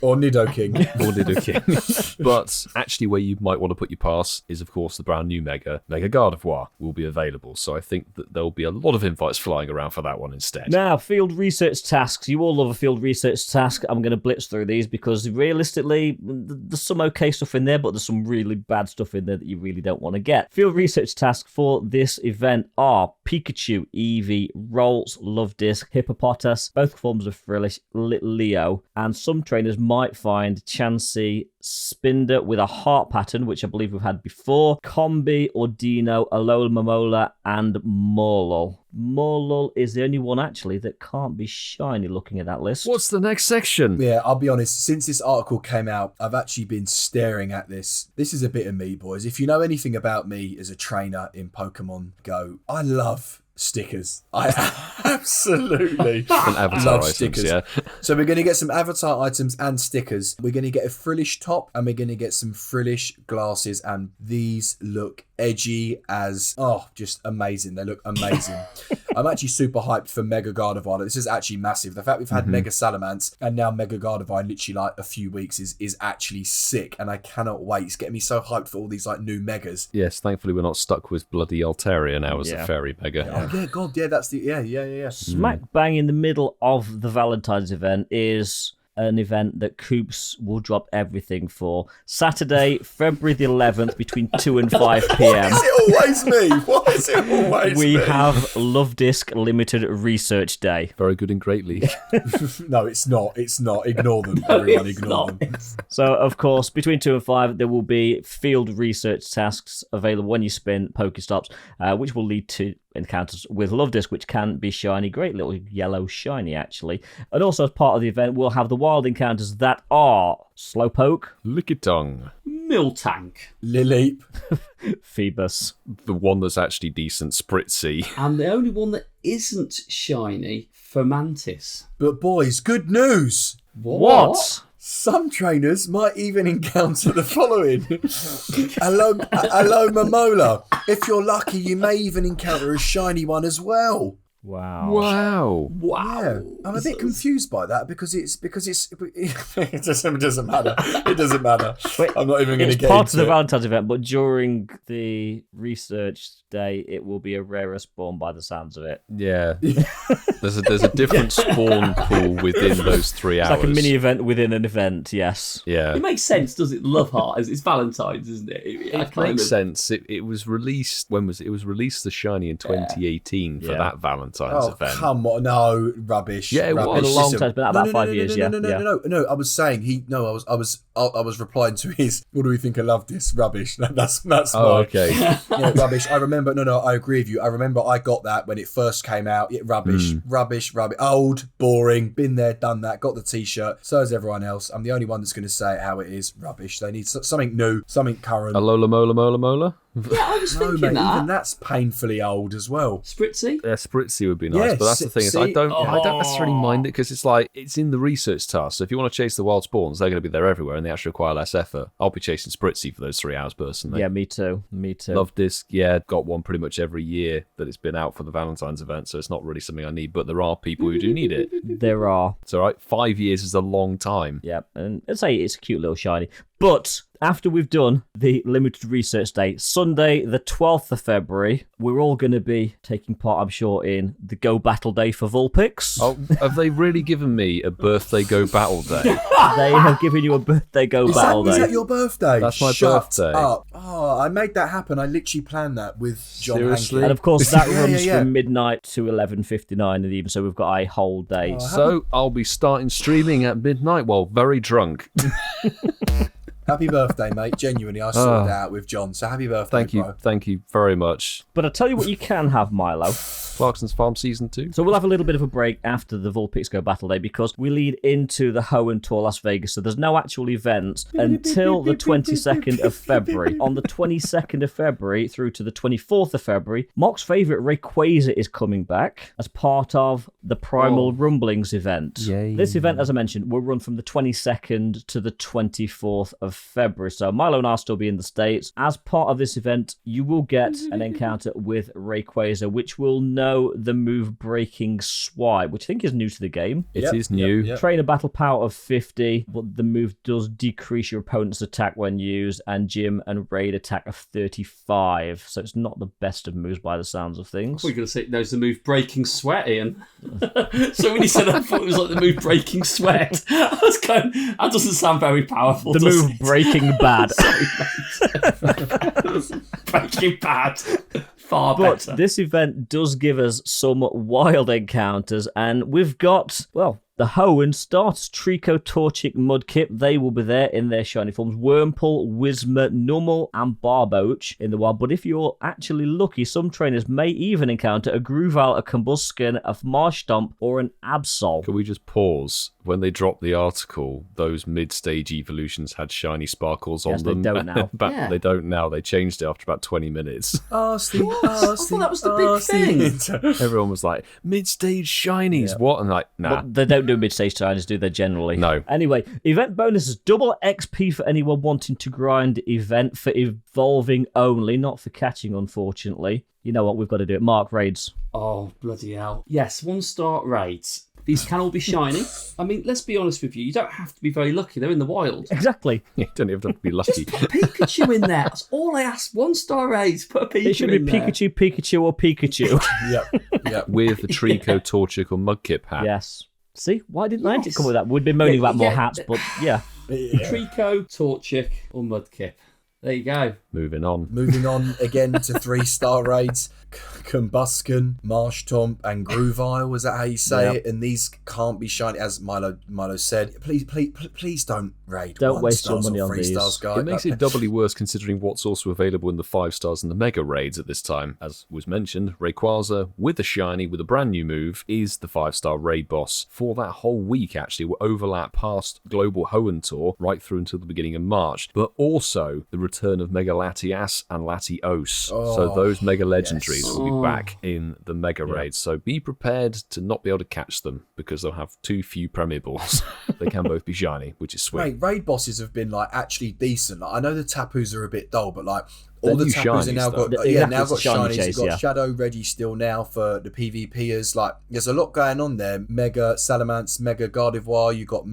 Speaker 3: Or Nidoking.
Speaker 2: Or Nidoking. But actually where you might want to put your pass is, of course, the brand new Mega Gardevoir will be available. So I think that there'll be a lot of invites flying around for that one instead.
Speaker 4: Now, field research tasks. You all love a field research task. I'm going to blitz through these because realistically, there's some okay stuff in there, but there's some really bad stuff in there that you really don't want to get. Field research tasks for this event are Pikachu, Eevee, Rolls, Luvdisc, Hippopotas, both forms of Frillish, Leo, and some trainers might find Chansey Spinder with a heart pattern, which I believe we've had before, Combi, Ordino, Alola Momola, and Morlul. Morlul is the only one, actually, that can't be shiny looking at that list.
Speaker 2: What's the next section?
Speaker 3: Yeah, I'll be honest, since this article came out, I've actually been staring at this. This is a bit of me, boys. If you know anything about me as a trainer in Pokemon Go, I love stickers. I absolutely
Speaker 2: And avatar
Speaker 3: love
Speaker 2: items,
Speaker 3: stickers.
Speaker 2: yeah.
Speaker 3: So we're going to get some avatar items and stickers. We're going to get a frillish top and we're going to get some frillish glasses, and these look edgy as, just amazing. They look amazing. I'm actually super hyped for Mega Gardevoir. This is actually massive. The fact we've had Mega Salamence and now Mega Gardevoir in literally like a few weeks is actually sick, and I cannot wait. It's getting me so hyped for all these like new Megas.
Speaker 2: Yes, thankfully we're not stuck with bloody Altaria now as a fairy mega.
Speaker 3: Oh yeah, God, yeah, that's the yeah.
Speaker 4: Smack bang in the middle of the Valentine's event is an event that Coops will drop everything for. Saturday, February the 11th, between 2 and 5 p.m.
Speaker 3: Why is it always me? Why is it always
Speaker 4: we
Speaker 3: me?
Speaker 4: have Luvdisc Limited Research Day.
Speaker 2: Very good in Great League.
Speaker 3: No, it's not. It's not. Ignore them. Everyone ignore them.
Speaker 4: So, of course, between 2 and 5, there will be field research tasks available when you spin Pokestops, which will lead to encounters with Luvdisc, which can be shiny. Great little yellow shiny, actually. And also, as part of the event, we'll have the wild encounters that are Slowpoke,
Speaker 2: Lickitung.
Speaker 1: Miltank.
Speaker 3: Lily.
Speaker 4: Phoebus.
Speaker 2: The one that's actually decent, Spritzy.
Speaker 1: And the only one that isn't shiny, Fermantis.
Speaker 3: But boys, good news.
Speaker 4: What?
Speaker 3: Some trainers might even encounter the following. Hello, Momola. If you're lucky, you may even encounter a shiny one as well.
Speaker 4: Wow.
Speaker 3: Yeah, I'm a bit confused by that because it doesn't matter. It doesn't matter. I'm not even going to
Speaker 4: It's
Speaker 3: get
Speaker 4: part
Speaker 3: into
Speaker 4: of the
Speaker 3: it.
Speaker 4: Valentine's event, but during the research day, it will be a rarer spawn by the sounds of it.
Speaker 2: Yeah. There's a different spawn pool within those 3 hours.
Speaker 4: It's like a mini event within an event, yes.
Speaker 2: Yeah.
Speaker 1: It makes sense, does it? Love Heart. It's Valentine's, isn't it?
Speaker 2: It makes sense. It was released, when was it? It was released the shiny in 2018 for that Valentine's event.
Speaker 3: Come on, no rubbish.
Speaker 2: Yeah, it
Speaker 3: rubbish.
Speaker 2: was.
Speaker 4: It's been a long
Speaker 3: Listen,
Speaker 4: time. It's been about 5 years.
Speaker 3: No. I was saying I was replying to his. What do we think? I love this rubbish. That's
Speaker 2: Oh,
Speaker 3: mine.
Speaker 2: okay.
Speaker 3: Yeah, rubbish. I remember. No, I agree with you. I remember I got that when it first came out. Yeah, rubbish. Old, boring. Been there, done that. Got the T-shirt. So has everyone else. I'm the only one that's going to say it how it is. Rubbish. They need something new, something current.
Speaker 2: Alola Mola.
Speaker 1: Yeah, I was
Speaker 3: No,
Speaker 1: thinking
Speaker 3: mate.
Speaker 1: that.
Speaker 3: Even that's painfully old as well.
Speaker 1: Spritzy?
Speaker 2: Yeah, Spritzy would be nice,
Speaker 3: Yeah,
Speaker 2: but that's the thing is I
Speaker 3: see-
Speaker 2: don't necessarily mind it because it's like it's in the research task. So if you want to chase the wild spawns, they're going to be there everywhere, and they actually require less effort. I'll be chasing Spritzy for those 3 hours personally.
Speaker 4: Yeah, me too.
Speaker 2: Luvdisc, got one pretty much every year that it's been out for the Valentine's event, so it's not really something I need. But there are people who do need it.
Speaker 4: There are.
Speaker 2: It's all right. 5 years is a long time.
Speaker 4: Yeah, and I'd say it's a cute little shiny. But after we've done the limited research day, Sunday, the 12th of February, we're all going to be taking part, I'm sure, in the Go Battle Day for Vulpix.
Speaker 2: Oh, have they really given me a birthday Go Battle Day?
Speaker 4: They have given you a birthday Go Battle
Speaker 3: Is
Speaker 4: Day.
Speaker 3: that your birthday?
Speaker 2: That's my
Speaker 3: Shut
Speaker 2: birthday.
Speaker 3: Up. Oh, I made that happen. I literally planned that with John
Speaker 2: Seriously?
Speaker 3: Hankey.
Speaker 4: And of course, that runs
Speaker 3: yeah.
Speaker 4: from midnight to 11:59 in the evening, so we've got a whole day.
Speaker 2: So I'll be starting streaming at midnight while very drunk.
Speaker 3: Happy birthday, mate. Genuinely, I sorted that out with John. So happy birthday, bro.
Speaker 2: Thank you very much.
Speaker 4: But I'll tell you what you can have, Milo.
Speaker 2: Clarkson's Farm Season 2.
Speaker 4: So we'll have a little bit of a break after the Vulpix Go Battle Day because we lead into the Hoenn Tour Las Vegas. So there's no actual events until the 22nd of February. On the 22nd of February through to the 24th of February, Mock's favourite Rayquaza is coming back as part of the Primal Rumblings event.
Speaker 2: Yay.
Speaker 4: This event, as I mentioned, will run from the 22nd to the 24th of February. So Milo and I'll still be in the States. As part of this event, you will get an encounter with Rayquaza, which will know the move Breaking Swipe, which I think is new to the game.
Speaker 2: It is new.
Speaker 3: Yep.
Speaker 4: Trainer battle power of 50, but the move does decrease your opponent's attack when used, and gym and raid attack of 35. So it's not the best of moves by the sounds of things.
Speaker 1: We're going to say knows the move Breaking Sweat, Ian. So when you said I thought it was like the move Breaking Sweat, I was going, that doesn't sound very powerful.
Speaker 4: The
Speaker 1: does
Speaker 4: move
Speaker 1: it?
Speaker 4: Breaking Bad.
Speaker 1: Breaking Bad. Far
Speaker 4: But
Speaker 1: better.
Speaker 4: this event does give us some wild encounters, and we've got, well, The Hoenn Starters Trico Torchic Mudkip, they will be there in their shiny forms. Wurmple, Whismur, Nummel, and Barboach in the wild. But if you're actually lucky, some trainers may even encounter a Grooval, a Combusken, a Marshtomp, or an Absol.
Speaker 2: Can we just pause? When they dropped the article, those mid-stage evolutions had shiny sparkles on them.
Speaker 4: They don't now.
Speaker 1: Yeah.
Speaker 2: They don't now. They changed it after about 20 minutes.
Speaker 1: I thought that was the big thing.
Speaker 2: Everyone was like, mid-stage shinies, what? And like, nah.
Speaker 4: But they don't do mid-stage shinies, do they, generally?
Speaker 2: No.
Speaker 4: Anyway, event bonuses, double XP for anyone wanting to grind event for evolving only, not for catching, unfortunately. You know what, we've got to do it. Mark raids.
Speaker 1: Oh, bloody hell. Yes, 1-star raids. These can all be shiny. I mean, let's be honest with you. You don't have to be very lucky. They're in the wild.
Speaker 4: Exactly.
Speaker 2: You don't even have to be lucky.
Speaker 1: Just put Pikachu in there. That's all I ask. 1-star raids. Put a Pikachu in there.
Speaker 4: It should be Pikachu, or Pikachu.
Speaker 3: Yep.
Speaker 2: With the Trico, Torchic, or Mudkip hat.
Speaker 4: Yes. See, why didn't I come with that? We'd been moaning about more hats, but yeah.
Speaker 1: Trico, Torchic, or Mudkip. There you go.
Speaker 2: Moving on
Speaker 3: again to 3-star raids. Combusken, Marshtomp, and Grooveile, was that how you say it? And these can't be shiny, as Milo said. Please don't raid.
Speaker 4: Don't waste your money on these.
Speaker 3: 3 stars, guys.
Speaker 2: It makes it doubly worse considering what's also available in the 5 stars and the mega raids at this time. As was mentioned, Rayquaza with a shiny with a brand new move is the 5-star raid boss for that whole week. Actually, will overlap past Global Hoenn Tour right through until the beginning of March, but also the return of Mega Latias and Latios. So those mega legendaries will be back in the mega raids. So be prepared to not be able to catch them because they'll have too few Premier Balls. They can both be shiny, which is sweet.
Speaker 3: Raid bosses have been like actually decent. Like, I know the Tapus are a bit dull, but like all the Tapus are now got shinies. You've got Shadow Reggie still now for the PvPers. Like there's a lot going on there. Mega Salamence, Mega Gardevoir. You got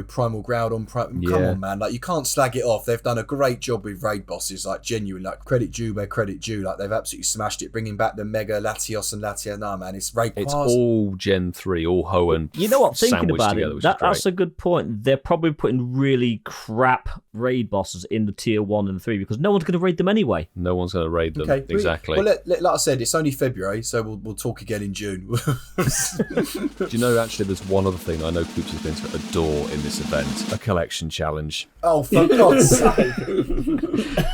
Speaker 3: Primal Groudon. Come on, man! Like you can't slag it off. They've done a great job with raid bosses. Like genuine. Like credit due where credit due. Like they've absolutely smashed it, bringing back the Mega Latios and Latias. Nah, man, it's Rayquaza.
Speaker 2: It's all Gen 3, all Hoenn.
Speaker 4: You know what? Thinking about
Speaker 2: together,
Speaker 4: it, that's a good point. They're probably putting really crap raid bosses in the tier 1 and 3 because no one's going to raid them anyway.
Speaker 2: No one's going to raid them. Okay, exactly.
Speaker 3: Well, like I said, it's only February, so we'll talk again in June.
Speaker 2: Do you know, actually, there's one other thing I know Coops is going to adore in this event. A collection challenge.
Speaker 3: Oh, for God's sake.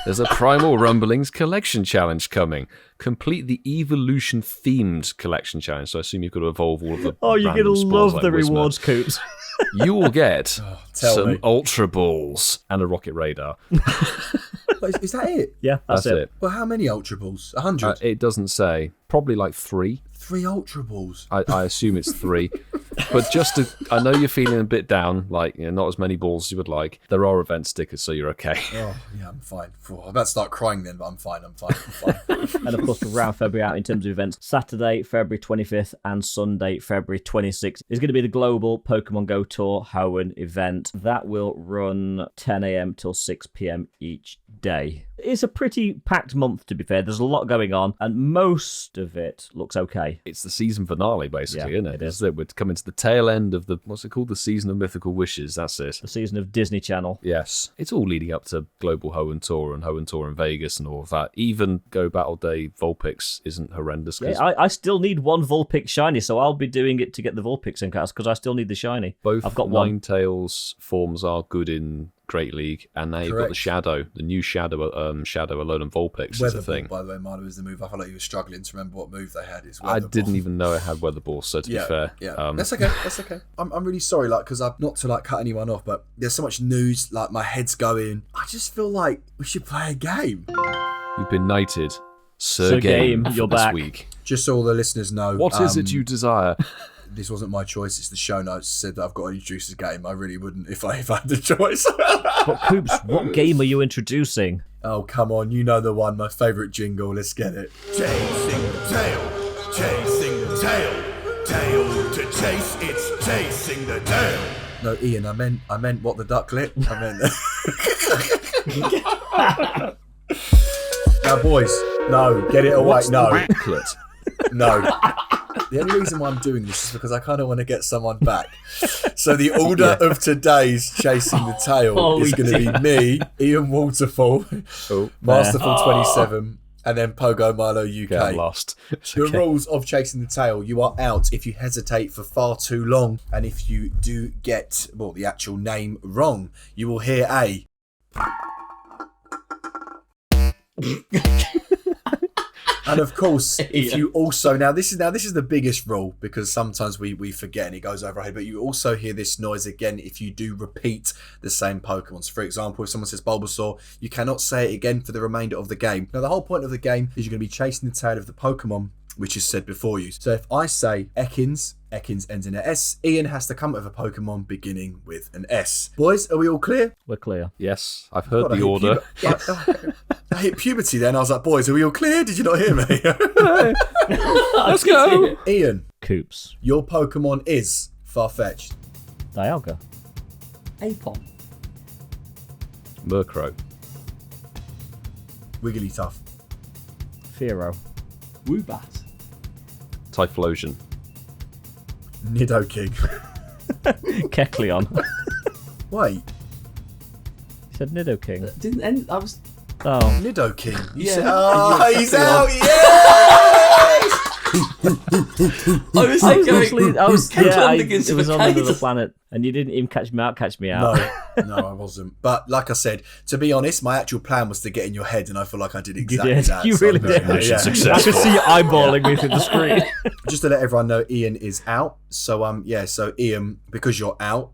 Speaker 2: There's a Primal Rumblings collection challenge coming. Complete the evolution-themed collection challenge. So I assume you've got to evolve all of the
Speaker 4: you're going to love the rewards, Coops.
Speaker 2: You will get some
Speaker 3: me.
Speaker 2: Ultra Balls and a Rocket Radar.
Speaker 3: Wait, is that it?
Speaker 4: Yeah, that's it.
Speaker 3: Well, how many Ultra Balls? 100?
Speaker 2: It doesn't say. Probably like 3.
Speaker 3: 3 Ultra Balls?
Speaker 2: I assume it's 3. But I know you're feeling a bit down, like not as many balls as you would like. There are event stickers, so you're okay.
Speaker 3: Oh, yeah, I'm fine. I'm about to start crying then, but I'm fine.
Speaker 4: And of course, to round February out in terms of events, Saturday, February 25th and Sunday, February 26th is going to be the Global Pokemon GO Tour Hoenn event. That will run 10 a.m. till 6 p.m. each day. It's a pretty packed month, to be fair. There's a lot going on, and most of it looks okay.
Speaker 2: It's the season finale, basically, isn't it?
Speaker 4: It is.
Speaker 2: We're coming to the tail end of what's it called? The season of mythical wishes. That's it.
Speaker 4: The season of Disney Channel.
Speaker 2: Yes. It's all leading up to Global Hoenn Tour and Hoenn Tour in Vegas and all of that. Even Go Battle Day Vulpix isn't horrendous.
Speaker 4: Yeah, I still need one Vulpix shiny, so I'll be doing it to get the Vulpix encounters because I still need the shiny.
Speaker 2: Both
Speaker 4: I've got one.
Speaker 2: Ninetales forms are good in Great League, and now you've got the Shadow, the new Shadow, Shadow Alone and Vulpix is a thing.
Speaker 3: By the way, Milo is the move. I felt like you were struggling to remember what move they had.
Speaker 2: I didn't even know it had Weather Ball, so to be fair.
Speaker 3: Yeah, that's okay. I'm really sorry, because I'm not to cut anyone off, but there's so much news, like my head's going. I just feel like we should play a game.
Speaker 2: You've been knighted, Sir Game,
Speaker 4: you're
Speaker 2: this
Speaker 4: back.
Speaker 2: week.
Speaker 3: Just so all the listeners know.
Speaker 2: What is it you desire?
Speaker 3: This wasn't my choice. It's the show notes said that I've got to introduce this game. I really wouldn't if I had the choice.
Speaker 4: But Coops, what game are you introducing?
Speaker 3: Oh, come on. You know the one. My favourite jingle. Let's get it.
Speaker 9: Chasing the tail. Chasing the tail. Tail to chase. It's chasing the tail.
Speaker 3: No, Ian, I meant what the ducklet. I meant Now, boys. No, get it away.
Speaker 2: What's
Speaker 3: no.
Speaker 2: The ducklet?
Speaker 3: No. The only reason why I'm doing this is because I kind of want to get someone back. So the order of today's Chasing the Tail is going to be me, Ian Waterfall, Masterful 27, And then Pogo Milo UK.
Speaker 2: Okay, I'm lost. It's
Speaker 3: The
Speaker 2: okay.
Speaker 3: rules of chasing the tail: you are out if you hesitate for far too long, and if you do get the actual name wrong, you will hear a. And of course, if you also this is the biggest rule, because sometimes we forget and it goes over our head, but you also hear this noise again if you do repeat the same Pokemon. So for example, if someone says Bulbasaur, you cannot say it again for the remainder of the game. Now the whole point of the game is you're going to be chasing the tail of the Pokemon which is said before you. So if I say Ekans ends in a S, Ian has to come up with a Pokemon beginning with an S. Boys, are we all clear?
Speaker 4: We're clear.
Speaker 2: Yes, I've heard
Speaker 3: God,
Speaker 2: the order.
Speaker 3: I hit puberty then. I was like, boys, are we all clear? Did you not hear me?
Speaker 2: Let's go.
Speaker 3: Ian,
Speaker 4: Coops.
Speaker 3: your Pokemon is Farfetch'd.
Speaker 4: Dialga.
Speaker 1: Apom.
Speaker 2: Murkrow.
Speaker 3: Wigglytuff.
Speaker 4: Fearow.
Speaker 1: Woobat.
Speaker 2: Typhlosion.
Speaker 3: Nidoking.
Speaker 4: Kecleon.
Speaker 3: Wait,
Speaker 4: You said Nidoking.
Speaker 1: Didn't end. I was.
Speaker 4: Oh.
Speaker 3: Nidoking. You
Speaker 1: Yeah.
Speaker 3: said, he's
Speaker 1: Exactly
Speaker 3: out.
Speaker 1: right.
Speaker 3: Yes!
Speaker 1: I was like going.
Speaker 4: It was on another planet, and you didn't even catch me out.
Speaker 3: No, I wasn't. But like I said, to be honest, my actual plan was to get in your head, and I feel like I did exactly
Speaker 4: did.
Speaker 3: that.
Speaker 4: You
Speaker 3: So
Speaker 4: really
Speaker 3: I'm very-
Speaker 4: did.
Speaker 2: Mission
Speaker 3: yeah.
Speaker 4: I could
Speaker 2: successful.
Speaker 4: see you eyeballing me through the screen.
Speaker 3: Just to let everyone know, Ian is out. So so Ian, because you're out,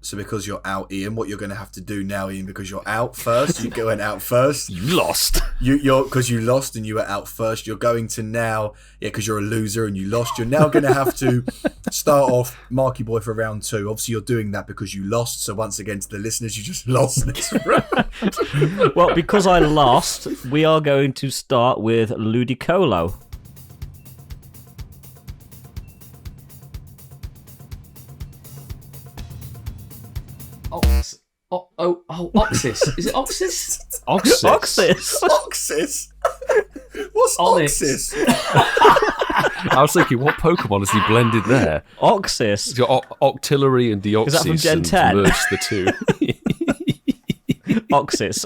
Speaker 3: Ian, what you're going to have to do now, Ian, because you're out first, you went out first.
Speaker 2: You lost.
Speaker 3: You're because you lost and you were out first. You're going to now, because you're a loser and you lost. You're now going to have to start off Marky Boy for round 2. Obviously, you're doing that because you lost. So once again, to the listeners, you just lost this round.
Speaker 4: Well, because I lost, we are going to start with Ludicolo.
Speaker 1: Oxys. Is it Oxys?
Speaker 2: Oxys.
Speaker 4: Oxys.
Speaker 3: Oxys. What's
Speaker 1: Onyx.
Speaker 3: Oxys?
Speaker 2: I was thinking, what Pokemon has he blended there?
Speaker 4: Oxys.
Speaker 2: He's got Octillery and Deoxys.
Speaker 4: Is that from Gen
Speaker 2: and
Speaker 4: 10?
Speaker 2: merged the two.
Speaker 4: Oxys.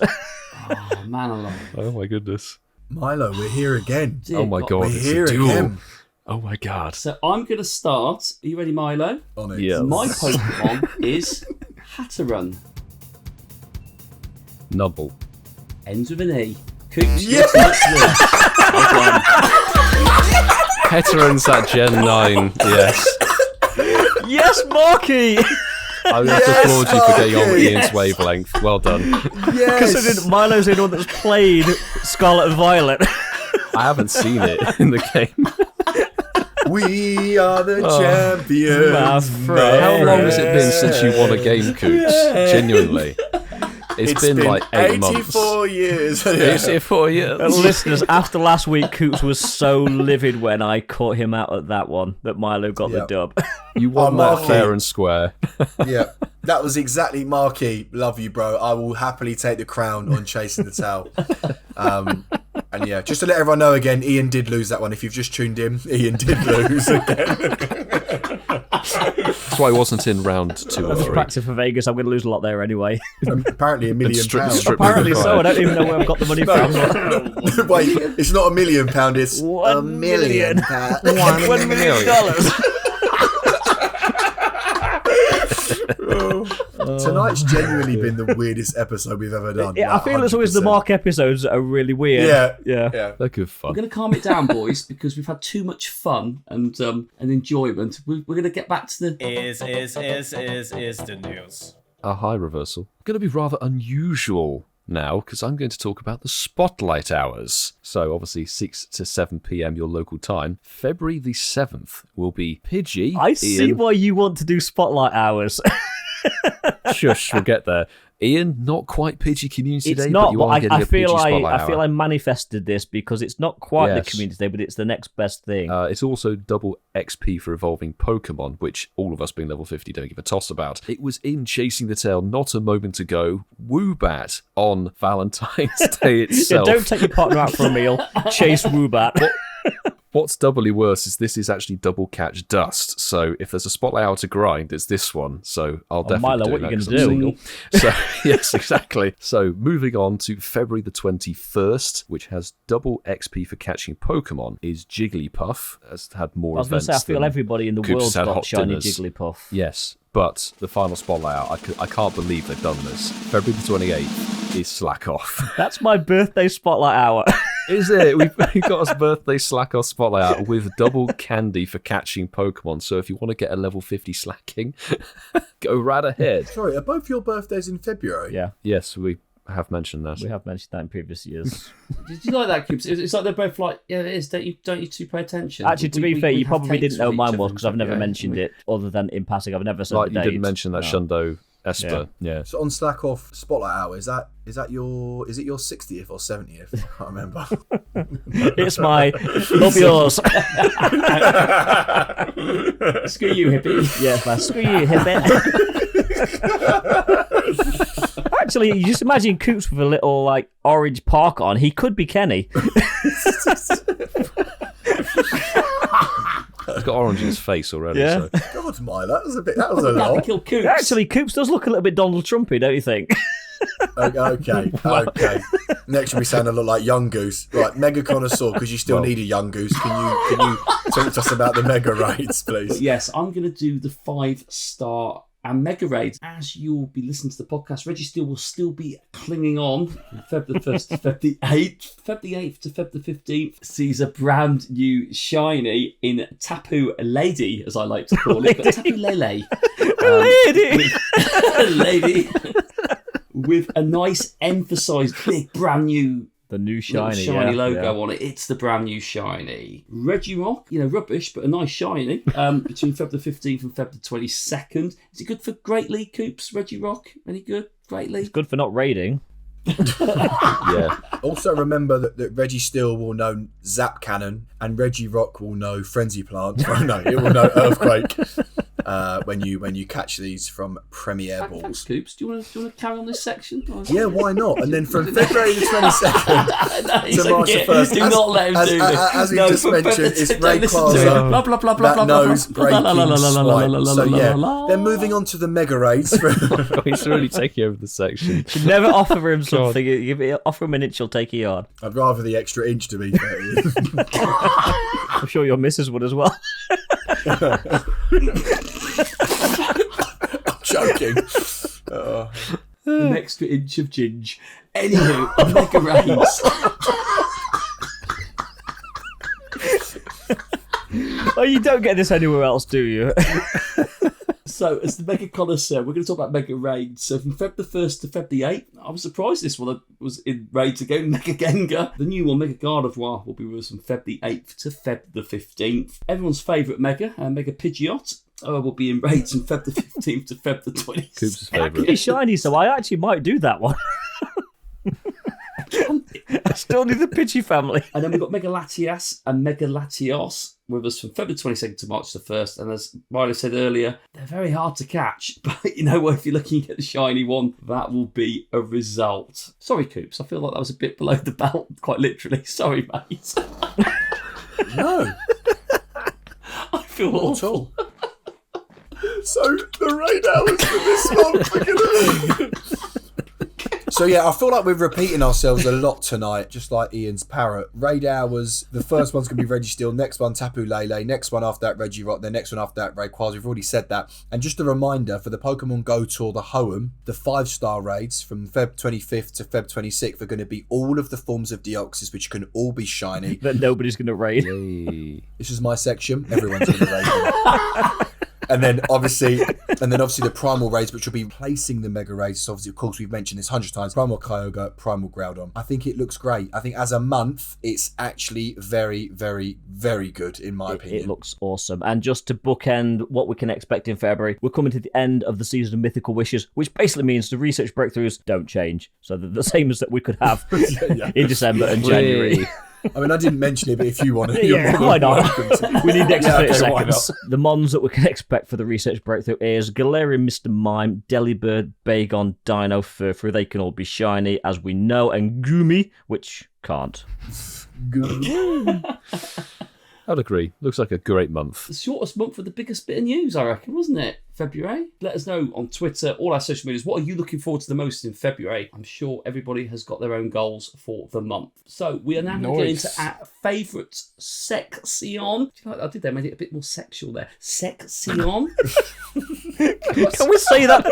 Speaker 1: Oh man, alive.
Speaker 2: Oh my goodness.
Speaker 3: Milo, we're here again.
Speaker 1: Dear
Speaker 2: Oh my God.
Speaker 3: We're
Speaker 2: it's
Speaker 3: here
Speaker 2: a duel.
Speaker 3: again.
Speaker 2: Oh my God.
Speaker 1: So I'm going to start. Are you ready, Milo?
Speaker 3: On it.
Speaker 2: Yeah.
Speaker 1: My Pokemon is Hatterun.
Speaker 2: Nubble.
Speaker 1: Ends with an E. Coops.
Speaker 3: Yeah.
Speaker 2: Heteron's at Gen 9. Yes.
Speaker 4: Yes, Marky!
Speaker 2: I would have to applaud you for getting on with Ian's wavelength. Well done.
Speaker 3: Yes.
Speaker 4: Milo's the only one that's played Scarlet and Violet.
Speaker 2: I haven't seen it in the game.
Speaker 3: We are the
Speaker 2: Oh,
Speaker 3: champions.
Speaker 4: my friend.
Speaker 2: How long has it been since you won a game, Coops? Genuinely. It's been like 8 months.
Speaker 3: 84 years.
Speaker 2: It's here for you.
Speaker 4: Listeners, after last week, Coops was so livid when I caught him out at that one that Milo got the
Speaker 3: Yep.
Speaker 4: dub.
Speaker 2: You won
Speaker 3: Oh,
Speaker 2: that
Speaker 3: Marky.
Speaker 2: fair and square.
Speaker 3: Yeah, that was exactly Marky. Love you, bro. I will happily take the crown on chasing the tail. And yeah, just to let everyone know again, Ian did lose that one. If you've just tuned in, Ian did lose again.
Speaker 2: That's why I wasn't in round 2 or 3.
Speaker 4: Practice for Vegas, I'm going to lose a lot there anyway.
Speaker 3: Apparently, £1 million.
Speaker 2: strip
Speaker 4: Apparently
Speaker 2: moving
Speaker 4: so, I
Speaker 2: fire.
Speaker 4: don't even know where I've got the money from.
Speaker 3: Wait, it's not £1 million. It's
Speaker 4: £1 million.
Speaker 3: £1
Speaker 4: $1 million.
Speaker 3: Tonight's genuinely been the weirdest episode we've ever done.
Speaker 4: Yeah, I
Speaker 3: like,
Speaker 4: feel it's always the
Speaker 3: 100%.
Speaker 4: Mark episodes that are really weird.
Speaker 3: Yeah.
Speaker 4: Yeah.
Speaker 2: They're good fun.
Speaker 1: We're going to calm it down, boys, because we've had too much fun and enjoyment. We're going to get back to the...
Speaker 6: Is the news.
Speaker 2: A high reversal. Going to be rather unusual now because I'm going to talk about the spotlight hours. So obviously 6 to 7 p.m. your local time. February the 7th will be Pidgey.
Speaker 4: I see
Speaker 2: Ian.
Speaker 4: why you want to do spotlight hours.
Speaker 2: Shush, we'll get there. Ian, not quite Pidgey Community
Speaker 4: It's
Speaker 2: Day,
Speaker 4: not,
Speaker 2: but you
Speaker 4: but
Speaker 2: are getting
Speaker 4: I
Speaker 2: a
Speaker 4: feel
Speaker 2: Pidgey Spotlight
Speaker 4: I feel
Speaker 2: Hour.
Speaker 4: I manifested this because it's not quite
Speaker 2: Yes.
Speaker 4: the community day, but it's the next best thing.
Speaker 2: It's also double XP for evolving Pokemon, which all of us being level 50 don't give a toss about. It was in Chasing the Tail not a moment ago. Woobat on Valentine's Day
Speaker 4: Yeah,
Speaker 2: itself.
Speaker 4: don't take your partner out for a meal. Chase Woobat.
Speaker 2: What What's doubly worse is this is actually double catch dust. So if there's a spotlight hour to grind, it's this one. So I'll definitely
Speaker 4: Milo,
Speaker 2: do
Speaker 4: what
Speaker 2: that
Speaker 4: you
Speaker 2: 'cause
Speaker 4: gonna
Speaker 2: I'm
Speaker 4: do?
Speaker 2: single. So yes, exactly. So moving on to February the 21st, which has double XP for catching Pokemon, is Jigglypuff. Has had more
Speaker 4: I was going
Speaker 2: events
Speaker 4: to say, I feel
Speaker 2: than
Speaker 4: everybody in the
Speaker 2: Coops
Speaker 4: world's
Speaker 2: had
Speaker 4: got
Speaker 2: hot
Speaker 4: shiny
Speaker 2: dinners.
Speaker 4: Jigglypuff.
Speaker 2: Yes, but the final spotlight out, I can't believe they've done this. February the 28th is Slack Off.
Speaker 4: That's my birthday spotlight hour.
Speaker 2: Is it? We've got us birthday Slack Off spotlight out with double candy for catching Pokemon. So if you want to get a level 50 slacking, go right ahead.
Speaker 3: Sorry, are both your birthdays in February?
Speaker 4: Yeah,
Speaker 2: Yes, we have mentioned that.
Speaker 4: we have mentioned that in previous years.
Speaker 1: Did you like that, Coops? It's like they're both like, yeah, it is. Don't you two pay attention?
Speaker 4: Actually, to be fair, you
Speaker 1: have
Speaker 4: probably
Speaker 1: takes
Speaker 4: didn't know
Speaker 1: for
Speaker 4: mine
Speaker 1: each
Speaker 4: was
Speaker 1: other
Speaker 4: because I've never
Speaker 1: yeah.
Speaker 4: mentioned it other than in passing. I've never said
Speaker 2: Like
Speaker 4: the
Speaker 2: you
Speaker 4: date.
Speaker 2: didn't mention that
Speaker 4: No.
Speaker 2: Shundo Esper. Yeah.
Speaker 3: So on Slack Off Spotlight Hour, is it your 60th or 70th? I can't remember.
Speaker 4: It's my love yours.
Speaker 1: Screw you, hippie.
Speaker 4: Yeah, man, screw you, hippie. Actually, you just imagine Coops with a little like orange park on. He could be Kenny.
Speaker 2: He's got orange in his face already.
Speaker 4: Yeah.
Speaker 2: So.
Speaker 3: God, my, that was a
Speaker 1: That
Speaker 3: lot.
Speaker 1: kill Coops.
Speaker 4: Actually, Coops does look a little bit Donald Trumpy, don't you think?
Speaker 3: Okay. Next we sound a lot like Young Goose. Right, Mega Connoisseur, because you still need a Young Goose. Can you talk to us about the Mega Raids, please?
Speaker 1: Yes, I'm going to do the 5-star and Mega Raids. As you'll be listening to the podcast, Reggie Steele will still be clinging on. Feb the 1st to Feb the 8th. Feb the 8th to Feb the 15th sees a brand new shiny in Tapu Lady, as I like to call it. But Tapu Lele. Lady. With a nice emphasised big brand new
Speaker 4: The new shiny,
Speaker 1: logo on it. It's the brand new shiny. Regirock, rubbish, but a nice shiny. Between Feb the 15th and Feb the 22nd. Is it good for Great League Coops, Regirock? Any good? Great League?
Speaker 4: It's good for not raiding.
Speaker 2: Yeah.
Speaker 3: Also remember that Reggie Steele will know Zap Cannon and Reggie Rock will know Frenzy Plant. Oh, no, it will know Earthquake. When you catch these from Premier
Speaker 1: Thanks,
Speaker 3: Balls.
Speaker 1: Coops. Do you want to carry on this section?
Speaker 3: Yeah, why not? And then from February the 22nd to March the 1st,
Speaker 1: do not let him do this.
Speaker 3: as we just mentioned, it's Ray
Speaker 1: listen to it.
Speaker 3: Plaza
Speaker 1: Blah, blah, blah, blah,
Speaker 3: that
Speaker 1: blah,
Speaker 3: knows
Speaker 1: blah,
Speaker 3: breaking
Speaker 1: blah, blah, blah, blah, blah,
Speaker 3: swipe.
Speaker 1: blah,
Speaker 3: So
Speaker 1: blah,
Speaker 3: yeah,
Speaker 1: blah,
Speaker 3: then moving on to the Mega Raids.
Speaker 2: He's really taking over the section.
Speaker 4: You never offer him something. Offer him an inch, he'll take a yard.
Speaker 3: I'd rather the extra inch, to be fair.
Speaker 4: I'm sure your missus would as well.
Speaker 3: Joking.
Speaker 1: An extra inch of ginge. Anywho, Mega Raids.
Speaker 4: Oh, you don't get this anywhere else, do you?
Speaker 1: So, as the Mega Connoisseur, we're going to talk about Mega Raids. So, from Feb the 1st to Feb the 8th, I was surprised this one was in Raids again. Mega Gengar. The new one, Mega Gardevoir, will be with us from Feb the 8th to Feb the 15th. Everyone's favourite Mega, Mega Pidgeot, will be in Raids from Feb the 15th to Feb the 20th.
Speaker 2: Coops'
Speaker 4: Pretty
Speaker 2: favourite.
Speaker 4: shiny, so I actually might do that one. I still need the Pidgey family.
Speaker 1: And then we've got Mega Latias and Mega Latios with us from February 22nd to March the 1st. And as Milo said earlier, they're very hard to catch. But if you're looking at the shiny one, that will be a result. Sorry, Coops. I feel like that was a bit below the belt, quite literally. Sorry, mate.
Speaker 3: No.
Speaker 1: I feel awful.
Speaker 3: So the raid hours for this month are going to be... So yeah, I feel like we're repeating ourselves a lot tonight, just like Ian's parrot. Raid hours, the first one's going to be Reggie Steele, next one Tapu Lele, next one after that Reggie Rock, the next one after that Rayquaza. We've already said that. And just a reminder, for the Pokemon GO Tour, the Hoenn, the 5-star raids from Feb 25th to Feb 26th are going to be all of the forms of Deoxys, which can all be shiny.
Speaker 4: That nobody's going to raid.
Speaker 2: Hey.
Speaker 3: This is my section. Everyone's going to raid them. And then obviously the Primal Raids, which will be replacing the Mega Raids. So obviously, of course, we've mentioned this 100 times. Primal Kyogre, Primal Groudon. I think it looks great. I think as a month, it's actually very, very, very good, in my opinion.
Speaker 4: It looks awesome. And just to bookend what we can expect in February, we're coming to the end of the season of Mythical Wishes, which basically means the research breakthroughs don't change. So they're the same as that we could have in December and January.
Speaker 3: I mean, I didn't mention it, but if you want to,
Speaker 4: yeah, why not? We need the extra 30
Speaker 3: okay, why
Speaker 4: seconds. The mons that we can expect for the research breakthrough is Galarian, Mr. Mime, Delibird, Bagon, Dino, Furfrou. They can all be shiny, as we know, and Gumi, which can't.
Speaker 2: I'd agree. Looks like a great month.
Speaker 1: The shortest month with the biggest bit of news, I reckon, wasn't it? February. Let us know on Twitter, all our social medias. What are you looking forward to the most in February? I'm sure everybody has got their own goals for the month. So we are now going to get into our favourite section. I did that, made it a bit more sexual there. Section.
Speaker 4: Can we say that?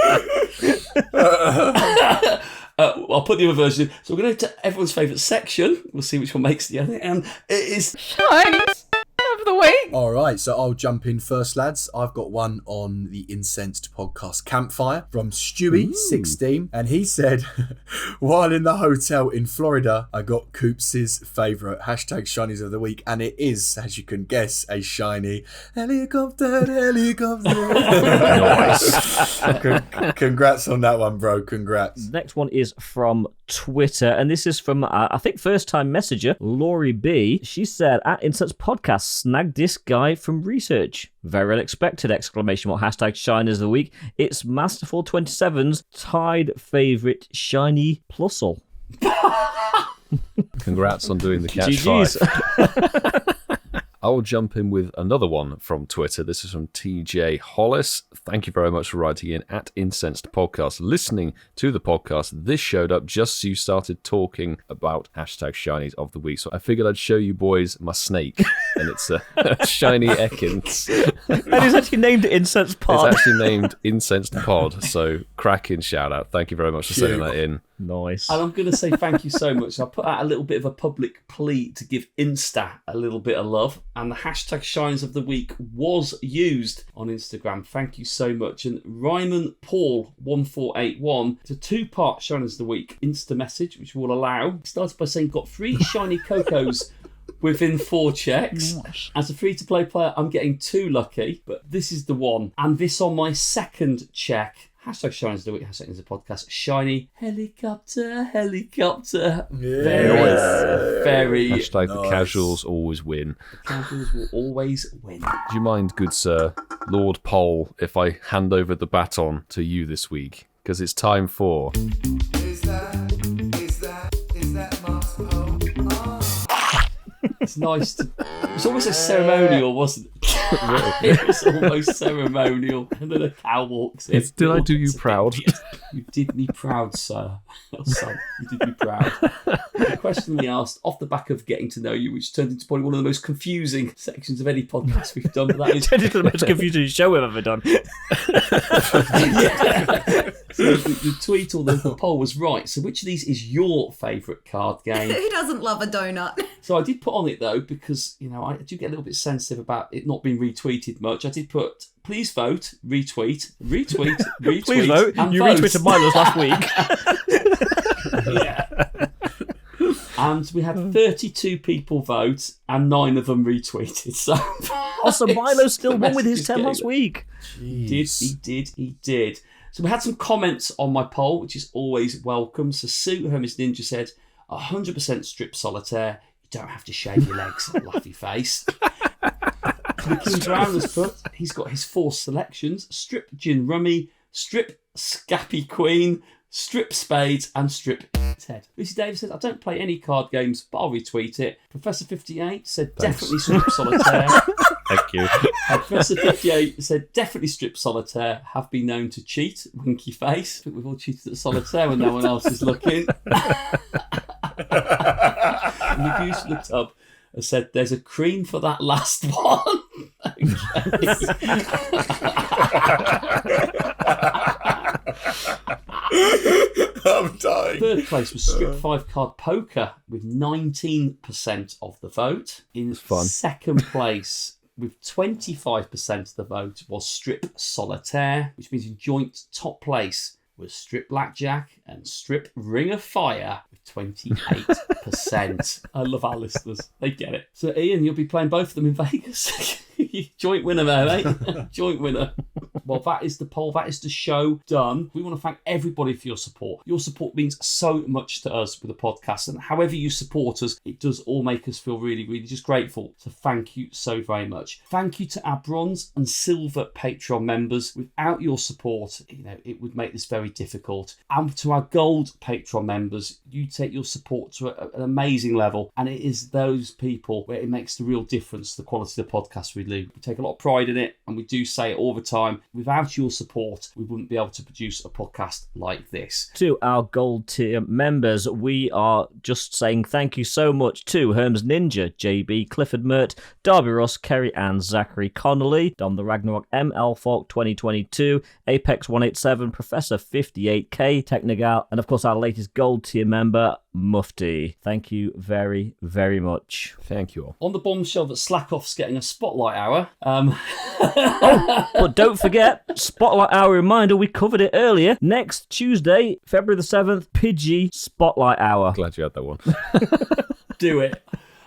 Speaker 1: I'll put the other version in. So we're going to everyone's favourite section. We'll see which one makes the other. And it is
Speaker 5: Shinies of the week.
Speaker 3: All right, so I'll jump in first, lads. I've got one on the Incensed podcast Campfire from Stewie16, and he said, while in the hotel in Florida, I got Coops' favourite #Shinies of the week, and it is, as you can guess, a shiny helicopter. Nice. Congrats on that one, bro. Congrats.
Speaker 4: Next one is from Twitter, and this is from, I think, first-time messenger, Laurie B. She said, at Incensed Podcast, snagged this guy from research. Very unexpected, ! #Shinies of the week. It's Masterful 27's tied favourite shiny plusle.
Speaker 2: Congrats on doing the catch
Speaker 4: GG's.
Speaker 2: 5. I'll jump in with another one from Twitter. This is from TJ Hollis. Thank you very much for writing in at Incensed Podcast. Listening to the podcast, this showed up just as you started talking about #Shinies of the week. So I figured I'd show you boys my snake. And it's a shiny Ekans.
Speaker 4: And it's actually named Incensed Pod.
Speaker 2: It's actually named Incensed Pod. So cracking shout out. Thank you very much for sending that in.
Speaker 4: Nice.
Speaker 1: And I'm going to say thank you so much. I put out a little bit of a public plea to give Insta a little bit of love, and the #Shinies of the week was used on Instagram. Thank you so much. And Ryman Paul 1481, it's a 2-part Shinies of the week Insta message, which we'll allow. Started by saying, got 3 shiny Cocos within 4 checks.
Speaker 4: Nice.
Speaker 1: As a free-to-play player, I'm getting 2 lucky, but this is the one. And this on my second check. #Shinies of the week, #Incensed Podcast. Shiny helicopter.
Speaker 3: Yeah.
Speaker 1: Very.
Speaker 2: Nice. The casuals always win.
Speaker 1: The casuals will always win.
Speaker 2: Do you mind, good sir, Lord Pole, if I hand over the baton to you this week? Because it's time for...
Speaker 9: Is that Master Pole?
Speaker 1: It's nice to... It's almost a ceremonial, wasn't it? It was almost ceremonial. And then a cow walks in.
Speaker 2: Did I do you proud?
Speaker 1: You did me proud, sir. Son, you did me proud. The question we asked off the back of getting to know you, which turned into probably one of the most confusing sections of any podcast we've done. But that is
Speaker 4: Turned into the most confusing show we've ever done.
Speaker 1: So the tweet or the poll was right. So which of these is your favourite card game?
Speaker 10: Who doesn't love a donut?
Speaker 1: So I did put on it though, because I do get a little bit sensitive about it not being retweeted much. I did put please vote, retweet,
Speaker 4: Please vote.
Speaker 1: and
Speaker 4: You
Speaker 1: vote.
Speaker 4: retweeted Milo's last week.
Speaker 1: Yeah. And we had 32 people vote and 9 of them retweeted. So
Speaker 4: Also, Milo still
Speaker 1: the
Speaker 4: won with his
Speaker 1: message
Speaker 4: 10
Speaker 1: is
Speaker 4: last week.
Speaker 1: He did. So we had some comments on my poll, which is always welcome. So Sue HermesNinja said, 100% strip solitaire. You don't have to shave your legs, laughy face. King Brown has put, he's got his 4 selections: strip gin rummy, strip scappy queen, strip spades, and strip head. Lucy Davis says, I don't play any card games, but I'll retweet it. Professor 58 said, definitely strip solitaire.
Speaker 2: Thank you.
Speaker 1: Professor 58 said, definitely strip solitaire. Have been known to cheat. Winky face. I think we've all cheated at solitaire when no one else is looking. And the Goose from the Tub has said, there's a cream for that last one.
Speaker 3: I'm dying.
Speaker 1: Third place was Strip 5 Card Poker with 19% of the vote. In second place, with 25% of the vote, was Strip Solitaire, which means in joint top place was Strip Blackjack and Strip Ring of Fire with 28%. I love our listeners. They get it. So, Ian, you'll be playing both of them in Vegas. Joint winner there, mate. Joint winner. Well, that is the poll. That is the show done. We want to thank everybody for your support. Your support means so much to us with the podcast, and however you support us, it does all make us feel really, really just grateful. So thank you so very much. Thank you to our bronze and silver Patreon members. Without your support, it would make this very difficult. And to our gold Patreon members, you take your support to an amazing level, and it is those people where it makes the real difference to the quality of the podcast we do. We take a lot of pride in it, and we do say it all the time. Without your support, we wouldn't be able to produce a podcast like this.
Speaker 4: To our gold tier members, we are just saying thank you so much to HermesNinja, JB, CliffordMert, DerbyRuss, Kerry and Zachary Connolly, Dom the Ragnarok, ML Falk 2022, Apex 187, Professor 58, KTechnogal, and of course our latest gold tier member, MUFTi. Thank you very, very much.
Speaker 2: Thank you all.
Speaker 1: On the bombshell that Slackoff's getting a spotlight hour.
Speaker 4: But don't forget, Spotlight Hour reminder, we covered it earlier. Next Tuesday, February the 7th, Pidgey Spotlight Hour.
Speaker 2: Glad you had that one.
Speaker 1: Do it.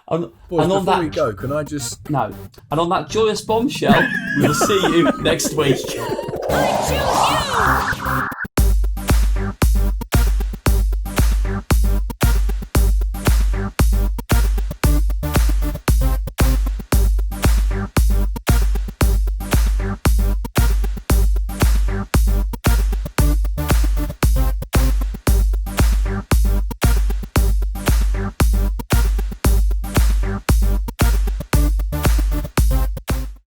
Speaker 3: Boys,
Speaker 1: and on
Speaker 3: before
Speaker 1: that,
Speaker 3: we go, can I just...
Speaker 1: No. And on that joyous bombshell, we will see you next week.
Speaker 5: I choose you!